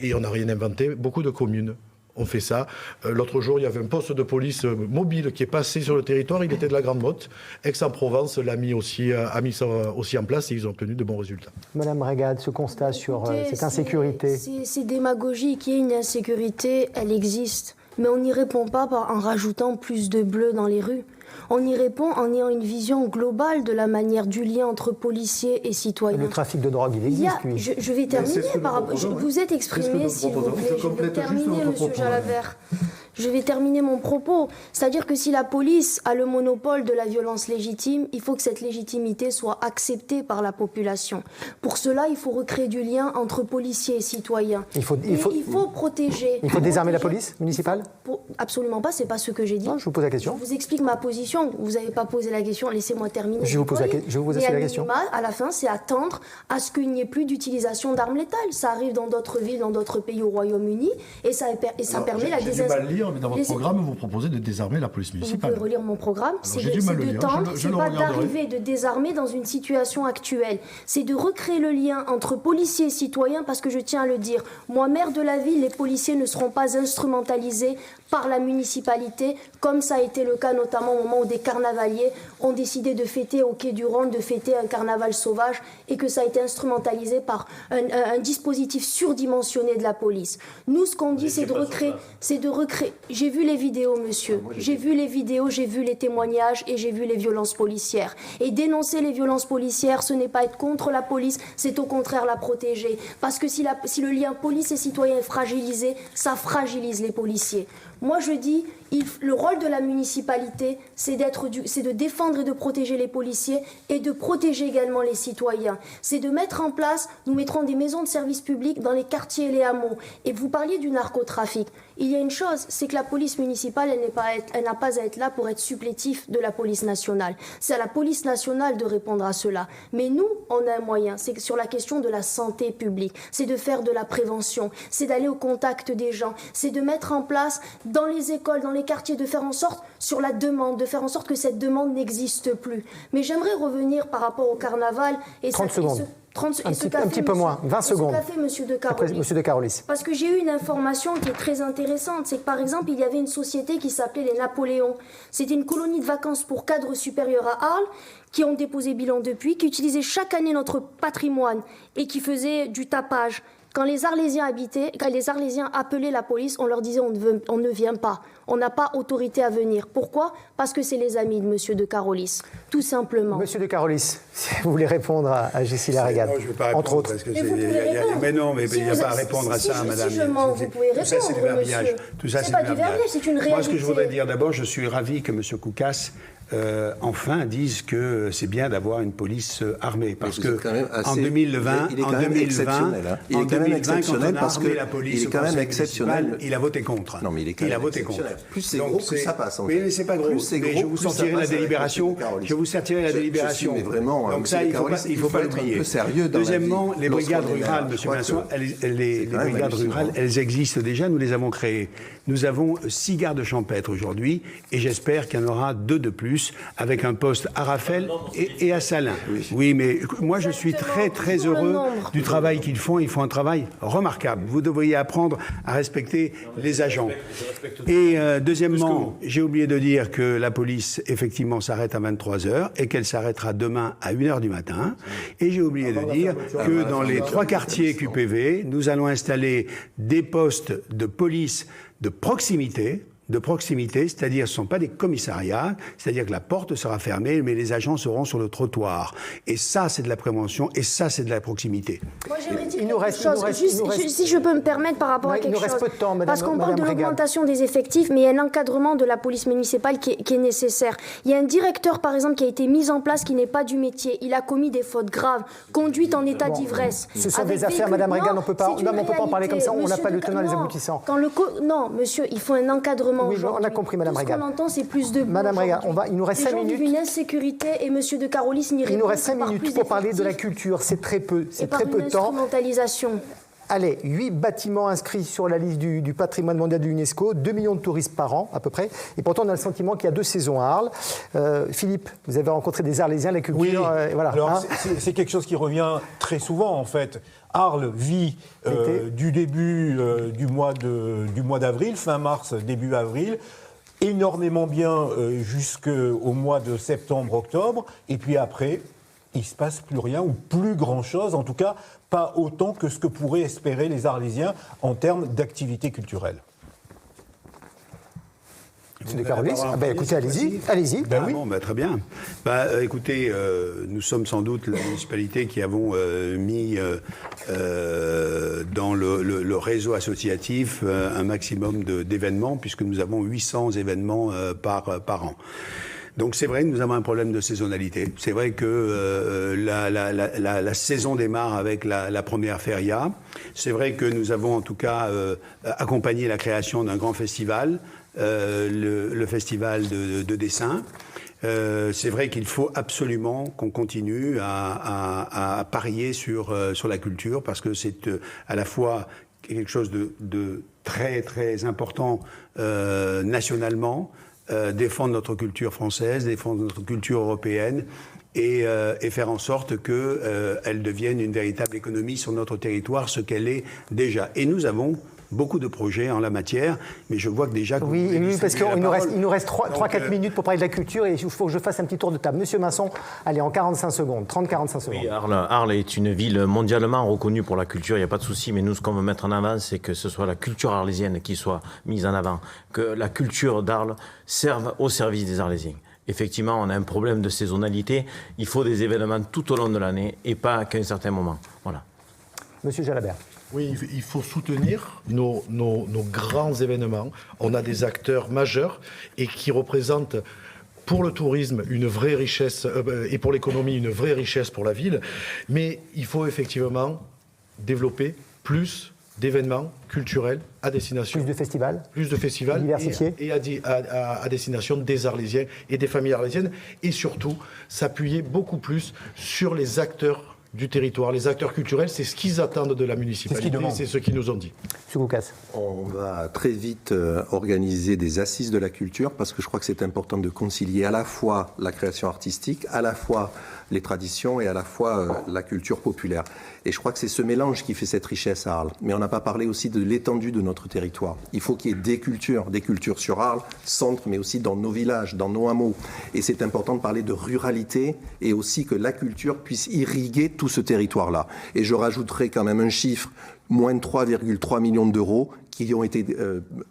[SPEAKER 6] et on n'a rien inventé, beaucoup de communes ont fait ça. L'autre jour, il y avait un poste de police mobile qui est passé sur le territoire, il était de la Grande Motte. Aix-en-Provence a mis ça aussi en place et ils ont obtenu de bons résultats.
[SPEAKER 1] Madame Brégade, ce constat sur cette insécurité.
[SPEAKER 3] C'est démagogique, il y a une insécurité, elle existe. Mais on n'y répond pas en rajoutant plus de bleus dans les rues. On y répond en ayant une vision globale de la manière du lien entre policiers et citoyens.
[SPEAKER 1] Le trafic de drogue, il existe, lui.
[SPEAKER 3] Je vais terminer par rapport... Vous êtes exprimé, s'il vous plaît. Je vais terminer, monsieur Jalabert. Je vais terminer mon propos. C'est-à-dire que si la police a le monopole de la violence légitime, il faut que cette légitimité soit acceptée par la population. Pour cela, il faut recréer du lien entre policiers et citoyens. Il faut protéger.
[SPEAKER 1] Il faut désarmer la police municipale?
[SPEAKER 3] Absolument pas, c'est pas ce que j'ai dit.
[SPEAKER 1] Non, je vous pose la question.
[SPEAKER 3] Je vous explique ma position. Vous n'avez pas posé la question, laissez-moi terminer.
[SPEAKER 1] Je vais vous poser la question.
[SPEAKER 3] À la fin, c'est attendre à ce qu'il n'y ait plus d'utilisation d'armes létales. Ça arrive dans d'autres villes, dans d'autres pays au Royaume-Uni, et ça permet la
[SPEAKER 6] désinstallation. Mais dans votre programme, vous proposez de désarmer la police municipale.
[SPEAKER 3] Vous pouvez relire mon programme. C'est de tendre, c'est pas d'arriver, de désarmer dans une situation actuelle. C'est de recréer le lien entre policiers et citoyens, parce que je tiens à le dire, moi, maire de la ville, les policiers ne seront pas instrumentalisés par la municipalité, comme ça a été le cas notamment au moment où des carnavaliers ont décidé de fêter au Quai du Rhône, de fêter un carnaval sauvage, et que ça a été instrumentalisé par un dispositif surdimensionné de la police. Nous, ce qu'on dit, c'est de recréer... J'ai vu les vidéos, monsieur. J'ai vu les vidéos, j'ai vu les témoignages et j'ai vu les violences policières. Et dénoncer les violences policières, ce n'est pas être contre la police, c'est au contraire la protéger. Parce que si le lien police et citoyen est fragilisé, ça fragilise les policiers. Moi, je dis, le rôle de la municipalité, c'est de défendre et de protéger les policiers et de protéger également les citoyens. C'est de mettre en place, nous mettrons des maisons de services publics dans les quartiers et les hameaux. Et vous parliez du narcotrafic. Il y a une chose, c'est que la police municipale, elle n'a pas à être là pour être supplétif de la police nationale. C'est à la police nationale de répondre à cela. Mais nous, on a un moyen, c'est sur la question de la santé publique. C'est de faire de la prévention, c'est d'aller au contact des gens, c'est de mettre en place dans les écoles, dans les quartiers, de faire en sorte, sur la demande, de faire en sorte que cette demande n'existe plus. Mais j'aimerais revenir par rapport au carnaval. Et
[SPEAKER 1] 30 secondes. Un petit peu moins, 20 secondes.
[SPEAKER 3] Ce qu'a fait Monsieur de Carolis. Parce que j'ai eu une information qui est très intéressante, c'est que par exemple, il y avait une société qui s'appelait les Napoléons. C'était une colonie de vacances pour cadres supérieurs à Arles, qui ont déposé bilan depuis, qui utilisaient chaque année notre patrimoine et qui faisaient du tapage. Quand les Arlésiens appelaient la police, on leur disait on ne vient pas, on n'a pas autorité à venir. Pourquoi? Parce que c'est les amis de Monsieur de Carolis, tout simplement.
[SPEAKER 1] Monsieur de Carolis, si vous voulez répondre à Jessila Régade,
[SPEAKER 4] non, je ne veux pas répondre,
[SPEAKER 1] entre autres.
[SPEAKER 4] Parce que mais non, mais il n'y a pas à répondre à ça, madame.
[SPEAKER 3] Vous pouvez répondre,
[SPEAKER 4] tout ça, c'est du verbiage. Tout ça, c'est
[SPEAKER 3] pas du verbiage, c'est une réalité.
[SPEAKER 4] Moi, ce que je voudrais dire d'abord, je suis ravi que Monsieur Koukas enfin disent que c'est bien d'avoir une police armée, parce que en 2020,
[SPEAKER 5] il est quand même exceptionnel. Il est quand même exceptionnel parce que il est quand même exceptionnel.
[SPEAKER 4] Il a voté contre.
[SPEAKER 5] Non, mais il est quand même exceptionnel. Plus c'est gros, plus ça passe.
[SPEAKER 4] Oui, mais c'est pas gros. Mais je vous sortirai la délibération. Je vous sortirai la délibération.
[SPEAKER 5] Mais vraiment,
[SPEAKER 4] donc ça, il faut pas l'oublier. Deuxièmement, les brigades rurales, Monsieur Vincent, les brigades rurales, elles existent déjà. Nous les avons créées. Nous avons 6 gardes champêtres aujourd'hui, et j'espère qu'il y en aura 2 de plus, avec un poste à Raphaël et à Salins. Oui, mais moi je suis très très heureux du travail qu'ils font. Ils font un travail remarquable. Vous devriez apprendre à respecter les agents. Et deuxièmement, j'ai oublié de dire que la police effectivement s'arrête à 23h et qu'elle s'arrêtera demain à 1h du matin. Et j'ai oublié de dire que dans les 3 quartiers QPV, nous allons installer des postes de police de proximité. de proximité, c'est-à-dire ce ne sont pas des commissariats, c'est-à-dire que la porte sera fermée, mais les agents seront sur le trottoir. Et ça, c'est de la prévention, et ça, c'est de la proximité.
[SPEAKER 3] Moi, j'aimerais dire si je peux me permettre par rapport à quelque chose.
[SPEAKER 1] Il nous reste peu de temps, madame.
[SPEAKER 3] Parce qu'on parle de l'augmentation des effectifs, mais il y a un encadrement de la police municipale qui est nécessaire. Il y a un directeur, par exemple, qui a été mis en place qui n'est pas du métier. Il a commis des fautes graves, conduite en état d'ivresse.
[SPEAKER 1] Ce sont des affaires, madame Regal, on ne peut pas en parler comme ça, on n'a pas le tenant et les aboutissants.
[SPEAKER 3] Non, monsieur, il faut un encadrement.
[SPEAKER 1] Oui, on a compris, madame Regal.
[SPEAKER 3] Ce qu'on entend, c'est plus de.
[SPEAKER 1] Madame Regal, il nous reste 5 minutes.
[SPEAKER 3] Une insécurité et monsieur de Carolis n'y répond pas.
[SPEAKER 1] Il nous reste 5 minutes pour parler de la culture. C'est très peu, c'est très peu de temps.
[SPEAKER 3] Instrumentalisation.
[SPEAKER 1] Allez, 8 bâtiments inscrits sur la liste du patrimoine mondial de l'UNESCO, 2 millions de touristes par an à peu près. Et pourtant, on a le sentiment qu'il y a 2 saisons à Arles. Philippe, vous avez rencontré des Arlésiens, la culture.
[SPEAKER 2] Oui,
[SPEAKER 1] voilà.
[SPEAKER 2] Alors c'est quelque chose qui revient très souvent en fait. Arles vit du début du mois d'avril, fin mars, début avril, énormément bien jusqu'au mois de septembre-octobre. Et puis après, il ne se passe plus rien ou plus grand-chose, en tout cas pas autant que ce que pourraient espérer les Arlésiens en termes d'activité culturelle.
[SPEAKER 1] Monsieur de Carolis, écoutez, allez-y.
[SPEAKER 4] Oui. Très bien. Écoutez, nous sommes sans doute la municipalité qui avons mis dans le réseau associatif un maximum d'événements, puisque nous avons 800 événements par an. Donc c'est vrai que nous avons un problème de saisonnalité. C'est vrai que la saison démarre avec la première feria. C'est vrai que nous avons en tout cas accompagné la création d'un grand festival, le festival de dessin. C'est vrai qu'il faut absolument qu'on continue à parier sur la culture, parce que c'est à la fois quelque chose de très très important nationalement. Défendre notre culture française, défendre notre culture européenne et faire en sorte qu'elle devienne une véritable économie sur notre territoire, ce qu'elle est déjà. Et nous avons beaucoup de projets en la matière, mais je vois que déjà...
[SPEAKER 1] Oui, parce qu'il nous reste 3-4 minutes pour parler de la culture et il faut que je fasse un petit tour de table. Monsieur Masson, allez, en 45 secondes, 30-45 secondes.
[SPEAKER 7] Oui, Arles est une ville mondialement reconnue pour la culture, il n'y a pas de souci, mais nous, ce qu'on veut mettre en avant, c'est que ce soit la culture arlésienne qui soit mise en avant, que la culture d'Arles serve au service des Arlésiens. Effectivement, on a un problème de saisonnalité, il faut des événements tout au long de l'année et pas qu'à un certain moment. Voilà.
[SPEAKER 1] Monsieur Jalabert.
[SPEAKER 6] Oui, il faut soutenir nos grands événements. On a des acteurs majeurs et qui représentent pour le tourisme une vraie richesse et pour l'économie une vraie richesse pour la ville. Mais il faut effectivement développer plus d'événements culturels à destination.
[SPEAKER 1] Plus de festivals.
[SPEAKER 6] Diversifiés. Et à destination des Arlésiens et des familles arlésiennes. Et surtout, s'appuyer beaucoup plus sur les acteurs du territoire, les acteurs culturels, c'est ce qu'ils attendent de la municipalité, c'est ce qu'ils nous ont dit.
[SPEAKER 1] M. Goukas.
[SPEAKER 5] On va très vite organiser des assises de la culture, parce que je crois que c'est important de concilier à la fois la création artistique, à la fois les traditions et à la fois la culture populaire. Et je crois que c'est ce mélange qui fait cette richesse à Arles. Mais on n'a pas parlé aussi de l'étendue de notre territoire. Il faut qu'il y ait des cultures sur Arles, centre, mais aussi dans nos villages, dans nos hameaux. Et c'est important de parler de ruralité et aussi que la culture puisse irriguer tout ce territoire-là. Et je rajouterai quand même un chiffre, moins de 3,3 millions d'euros qui ont été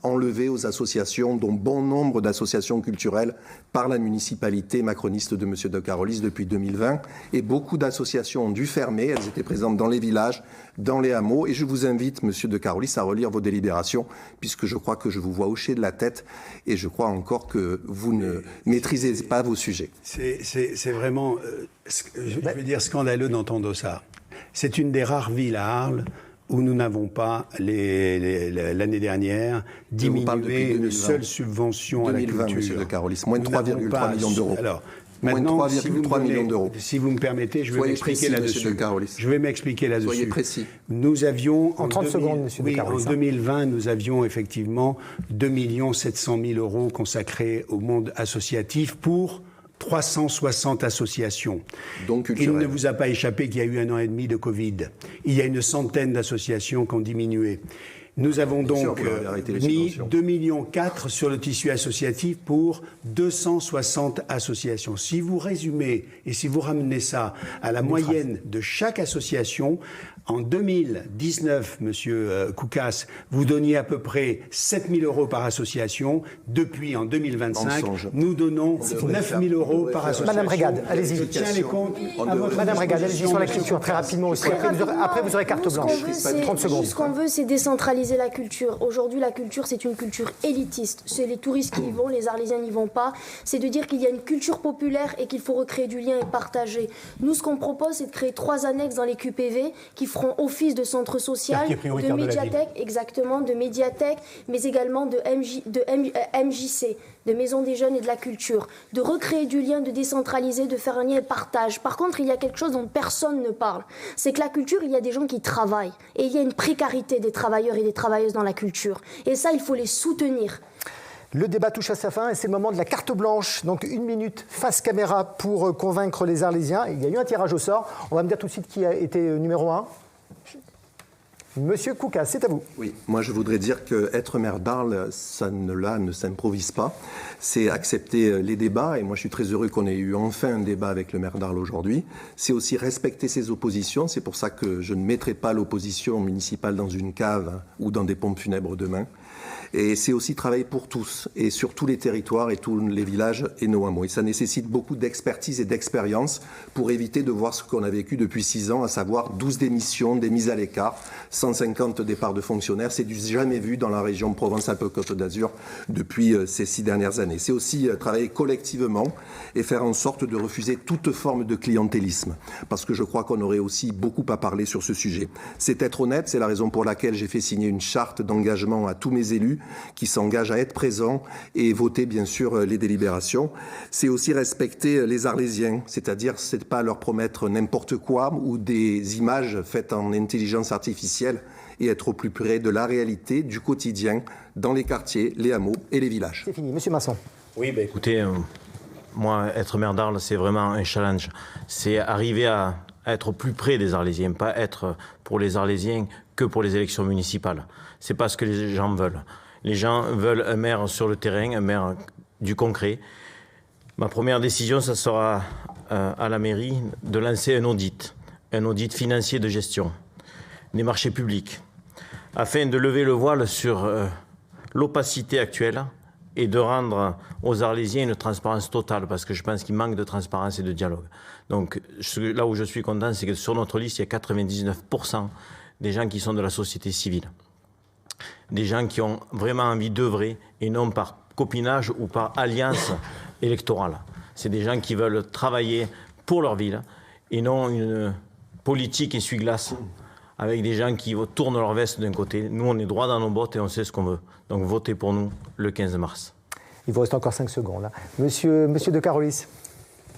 [SPEAKER 5] enlevés aux associations, dont bon nombre d'associations culturelles, par la municipalité macroniste de M. de Carolis depuis 2020. Et beaucoup d'associations ont dû fermer, elles étaient présentes dans les villages, dans les hameaux. Et je vous invite, M. de Carolis, à relire vos délibérations, puisque je crois que je vous vois hocher de la tête et je crois encore que vous ne maîtrisez pas vos sujets.
[SPEAKER 4] C'est vraiment, je vais dire, scandaleux d'entendre ça. C'est une des rares villes à Arles où nous n'avons pas, l'année dernière, diminué une seule subvention à la culture.
[SPEAKER 5] 2020, M. de Carolis, moins de 3,3 millions d'euros.
[SPEAKER 4] Alors, maintenant, si vous me permettez, je vais m'expliquer là-dessus. Je vais m'expliquer là-dessus.
[SPEAKER 5] Soyez précis.
[SPEAKER 4] Nous avions,
[SPEAKER 1] en 30 secondes, M. de Carolis.
[SPEAKER 4] En 2020, nous avions effectivement 2 700 000 euros consacrés au monde associatif pour 360 associations.
[SPEAKER 5] Donc
[SPEAKER 4] il ne vous a pas échappé qu'il y a eu 1 an et demi de Covid. Il y a une centaine d'associations qui ont diminué. Nous avons
[SPEAKER 5] Bien sûr,
[SPEAKER 4] donc
[SPEAKER 5] vous avez arrêté les
[SPEAKER 4] mis
[SPEAKER 5] subventions.
[SPEAKER 4] 2,4 millions sur le tissu associatif pour 260 associations. Si vous résumez et si vous ramenez ça à la moyenne de chaque association, en 2019, Monsieur Koukas, vous donniez à peu près 7 000 euros par association. Depuis, en 2025,
[SPEAKER 5] Mensonge.
[SPEAKER 4] nous donnons 9 000 euros par association.
[SPEAKER 1] Madame Régade, allez-y.
[SPEAKER 4] Je tiens les comptes à votre
[SPEAKER 1] Madame Régade, allez-y
[SPEAKER 4] disposition,
[SPEAKER 1] sur la
[SPEAKER 4] monsieur
[SPEAKER 1] culture,
[SPEAKER 4] le
[SPEAKER 1] très rapidement aussi. Après, vous aurez carte
[SPEAKER 3] Nous, ce qu'on
[SPEAKER 1] blanche.
[SPEAKER 3] veut,
[SPEAKER 1] 30 secondes.
[SPEAKER 3] Ce qu'on veut, c'est décentraliser la culture. Aujourd'hui, la culture, c'est une culture élitiste. C'est les touristes qui y vont, les Arlésiens n'y vont pas. C'est de dire qu'il y a une culture populaire et qu'il faut recréer du lien et partager. Nous, ce qu'on propose, c'est de créer 3 annexes dans les QPV qui feront office de centre social,
[SPEAKER 2] Quartier
[SPEAKER 3] de
[SPEAKER 2] prioritaire de la
[SPEAKER 3] médiathèque, exactement, de médiathèque, mais également de MJC, de Maison des Jeunes et de la Culture. De recréer du lien, de décentraliser, de faire un lien et partage. Par contre, il y a quelque chose dont personne ne parle. C'est que la culture, il y a des gens qui travaillent. Et il y a une précarité des travailleurs et des travailleuses dans la culture. Et ça, il faut les soutenir.
[SPEAKER 1] Le débat touche à sa fin et c'est le moment de la carte blanche. Donc 1 minute face caméra pour convaincre les Arlésiens. Il y a eu un tirage au sort. On va me dire tout de suite qui a été numéro 1. Monsieur Koukas, c'est à vous.
[SPEAKER 5] Oui, moi je voudrais dire qu'être maire d'Arles, ça ne s'improvise pas. C'est accepter les débats, et moi je suis très heureux qu'on ait eu enfin un débat avec le maire d'Arles aujourd'hui. C'est aussi respecter ses oppositions, c'est pour ça que je ne mettrai pas l'opposition municipale dans une cave ou dans des pompes funèbres demain. Et c'est aussi travailler pour tous, et sur tous les territoires et tous les villages et nos hameaux. Et ça nécessite beaucoup d'expertise et d'expérience pour éviter de voir ce qu'on a vécu depuis 6 ans, à savoir 12 démissions, des mises à l'écart, 150 départs de fonctionnaires. C'est du jamais vu dans la région Provence-Alpes-Côte d'Azur depuis ces 6 dernières années. C'est aussi travailler collectivement et faire en sorte de refuser toute forme de clientélisme, parce que je crois qu'on aurait aussi beaucoup à parler sur ce sujet. C'est être honnête, c'est la raison pour laquelle j'ai fait signer une charte d'engagement à tous mes élus qui s'engagent à être présents et voter bien sûr les délibérations. C'est aussi respecter les Arlésiens, c'est-à-dire c'est pas leur promettre n'importe quoi ou des images faites en intelligence artificielle, et être au plus près de la réalité, du quotidien, dans les quartiers, les hameaux et les villages.
[SPEAKER 1] C'est fini. Monsieur Masson.
[SPEAKER 7] Oui, écoutez, moi, être maire d'Arles, c'est vraiment un challenge. C'est arriver à être au plus près des Arlésiens, pas être pour les Arlésiens que pour les élections municipales. C'est pas ce que les gens veulent. Les gens veulent un maire sur le terrain, un maire du concret. Ma première décision, ça sera à la mairie de lancer un audit financier de gestion des marchés publics, afin de lever le voile sur l'opacité actuelle et de rendre aux Arlésiens une transparence totale, parce que je pense qu'il manque de transparence et de dialogue. Donc là où je suis content, c'est que sur notre liste, il y a 99% des gens qui sont de la société civile. Des gens qui ont vraiment envie d'œuvrer et non par copinage ou par alliance électorale. C'est des gens qui veulent travailler pour leur ville et non une politique essuie-glace avec des gens qui tournent leur veste d'un côté. Nous, on est droit dans nos bottes et on sait ce qu'on veut. Donc votez pour nous le 15 mars.
[SPEAKER 1] Il vous reste encore 5 secondes. Là. Monsieur de Carolis.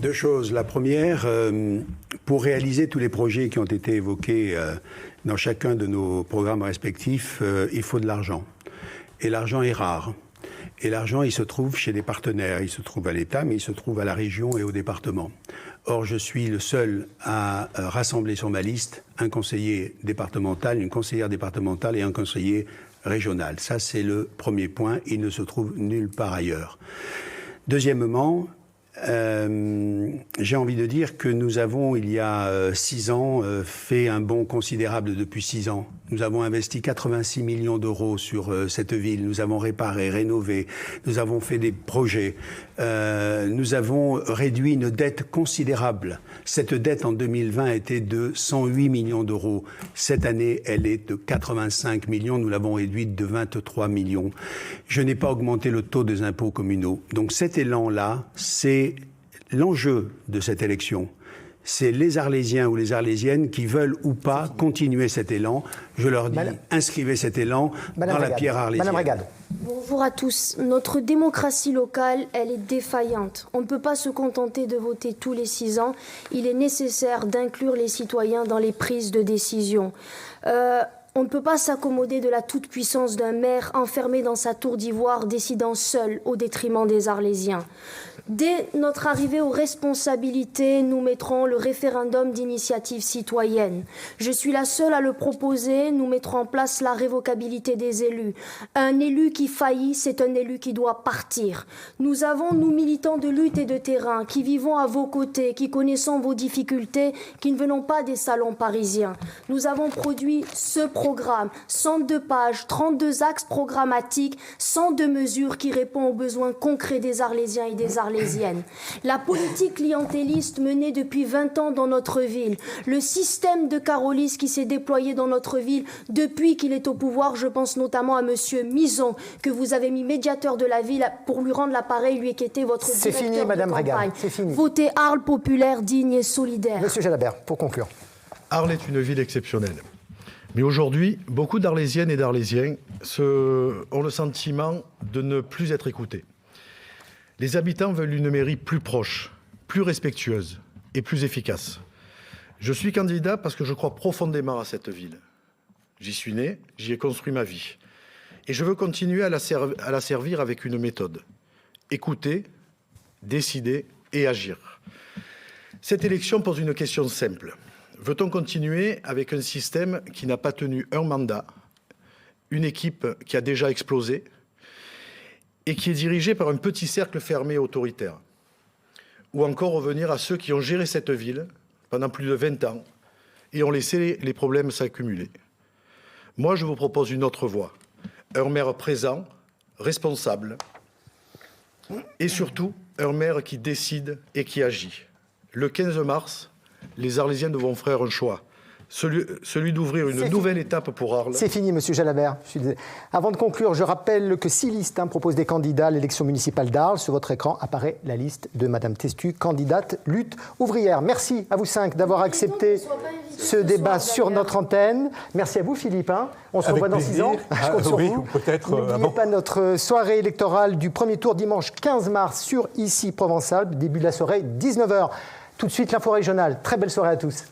[SPEAKER 4] 2 choses. La première, pour réaliser tous les projets qui ont été évoqués dans chacun de nos programmes respectifs, il faut de l'argent. Et l'argent est rare. Et l'argent, il se trouve chez des partenaires. Il se trouve à l'État, mais il se trouve à la région et au département. Or, je suis le seul à rassembler sur ma liste un conseiller départemental, une conseillère départementale et un conseiller régional. Ça, c'est le premier point. Il ne se trouve nulle part ailleurs. Deuxièmement, j'ai envie de dire que nous avons, il y a 6 ans, fait un bond considérable depuis 6 ans. Nous avons investi 86 millions d'euros sur cette ville. Nous avons réparé, rénové. Nous avons fait des projets. Nous avons réduit une dette considérable. Cette dette en 2020 était de 108 millions d'euros. Cette année, elle est de 85 millions. Nous l'avons réduite de 23 millions. Je n'ai pas augmenté le taux des impôts communaux. Donc cet élan-là, c'est l'enjeu de cette élection. C'est les Arlésiens ou les Arlésiennes qui veulent ou pas continuer cet élan. Je leur dis, inscrivez cet élan dans la pierre arlésienne.
[SPEAKER 1] Madame Régade.
[SPEAKER 3] Bonjour à tous. Notre démocratie locale, elle est défaillante. On ne peut pas se contenter de voter tous les 6 ans. Il est nécessaire d'inclure les citoyens dans les prises de décision. On ne peut pas s'accommoder de la toute-puissance d'un maire enfermé dans sa tour d'ivoire, décidant seul au détriment des Arlésiens. Dès notre arrivée aux responsabilités, nous mettrons le référendum d'initiative citoyenne. Je suis la seule à le proposer. Nous mettrons en place la révocabilité des élus. Un élu qui faillit, c'est un élu qui doit partir. Nous avons, nous militants de lutte et de terrain, qui vivons à vos côtés, qui connaissons vos difficultés, qui ne venons pas des salons parisiens. Nous avons produit ce programme, 102 pages, 32 axes programmatiques, 102 mesures qui répondent aux besoins concrets des Arlésiens et des Arlésiennes. La politique clientéliste menée depuis 20 ans dans notre ville, le système de Carolis qui s'est déployé dans notre ville depuis qu'il est au pouvoir, je pense notamment à monsieur Mison, que vous avez mis médiateur de la ville pour lui rendre l'appareil, lui qui était votre directeur de campagne. C'est fini, Madame Régal, c'est fini. Votez Arles populaire, digne et solidaire.
[SPEAKER 1] Monsieur Jalabert, pour conclure.
[SPEAKER 6] Arles est une ville exceptionnelle. Mais aujourd'hui, beaucoup d'Arlésiennes et d'Arlésiens ont le sentiment de ne plus être écoutés. Les habitants veulent une mairie plus proche, plus respectueuse et plus efficace. Je suis candidat parce que je crois profondément à cette ville. J'y suis né, j'y ai construit ma vie. Et je veux continuer à la servir avec une méthode. Écouter, décider et agir. Cette élection pose une question simple. Veut-on continuer avec un système qui n'a pas tenu un mandat, une équipe qui a déjà explosé, et qui est dirigé par un petit cercle fermé et autoritaire? Ou encore revenir à ceux qui ont géré cette ville pendant plus de 20 ans et ont laissé les problèmes s'accumuler? Moi, je vous propose une autre voie. Un maire présent, responsable, et surtout un maire qui décide et qui agit. Le 15 mars, les Arlésiens devront faire un choix. Celui d'ouvrir une nouvelle étape pour Arles.
[SPEAKER 1] C'est fini, Monsieur Jalabert. Avant de conclure, je rappelle que 6 listes proposent des candidats à l'élection municipale d'Arles. Sur votre écran apparaît la liste de Madame Testu, candidate lutte ouvrière. Merci à vous 5 d'avoir accepté ce débat sur notre antenne. Merci à vous, Philippe. On se revoit dans 6 ans. Je compte sur vous. N'oubliez pas notre soirée électorale du premier tour dimanche 15 mars sur ICI Provençal. Début de la soirée, 19h. Tout de suite, l'info régionale. Très belle soirée à tous.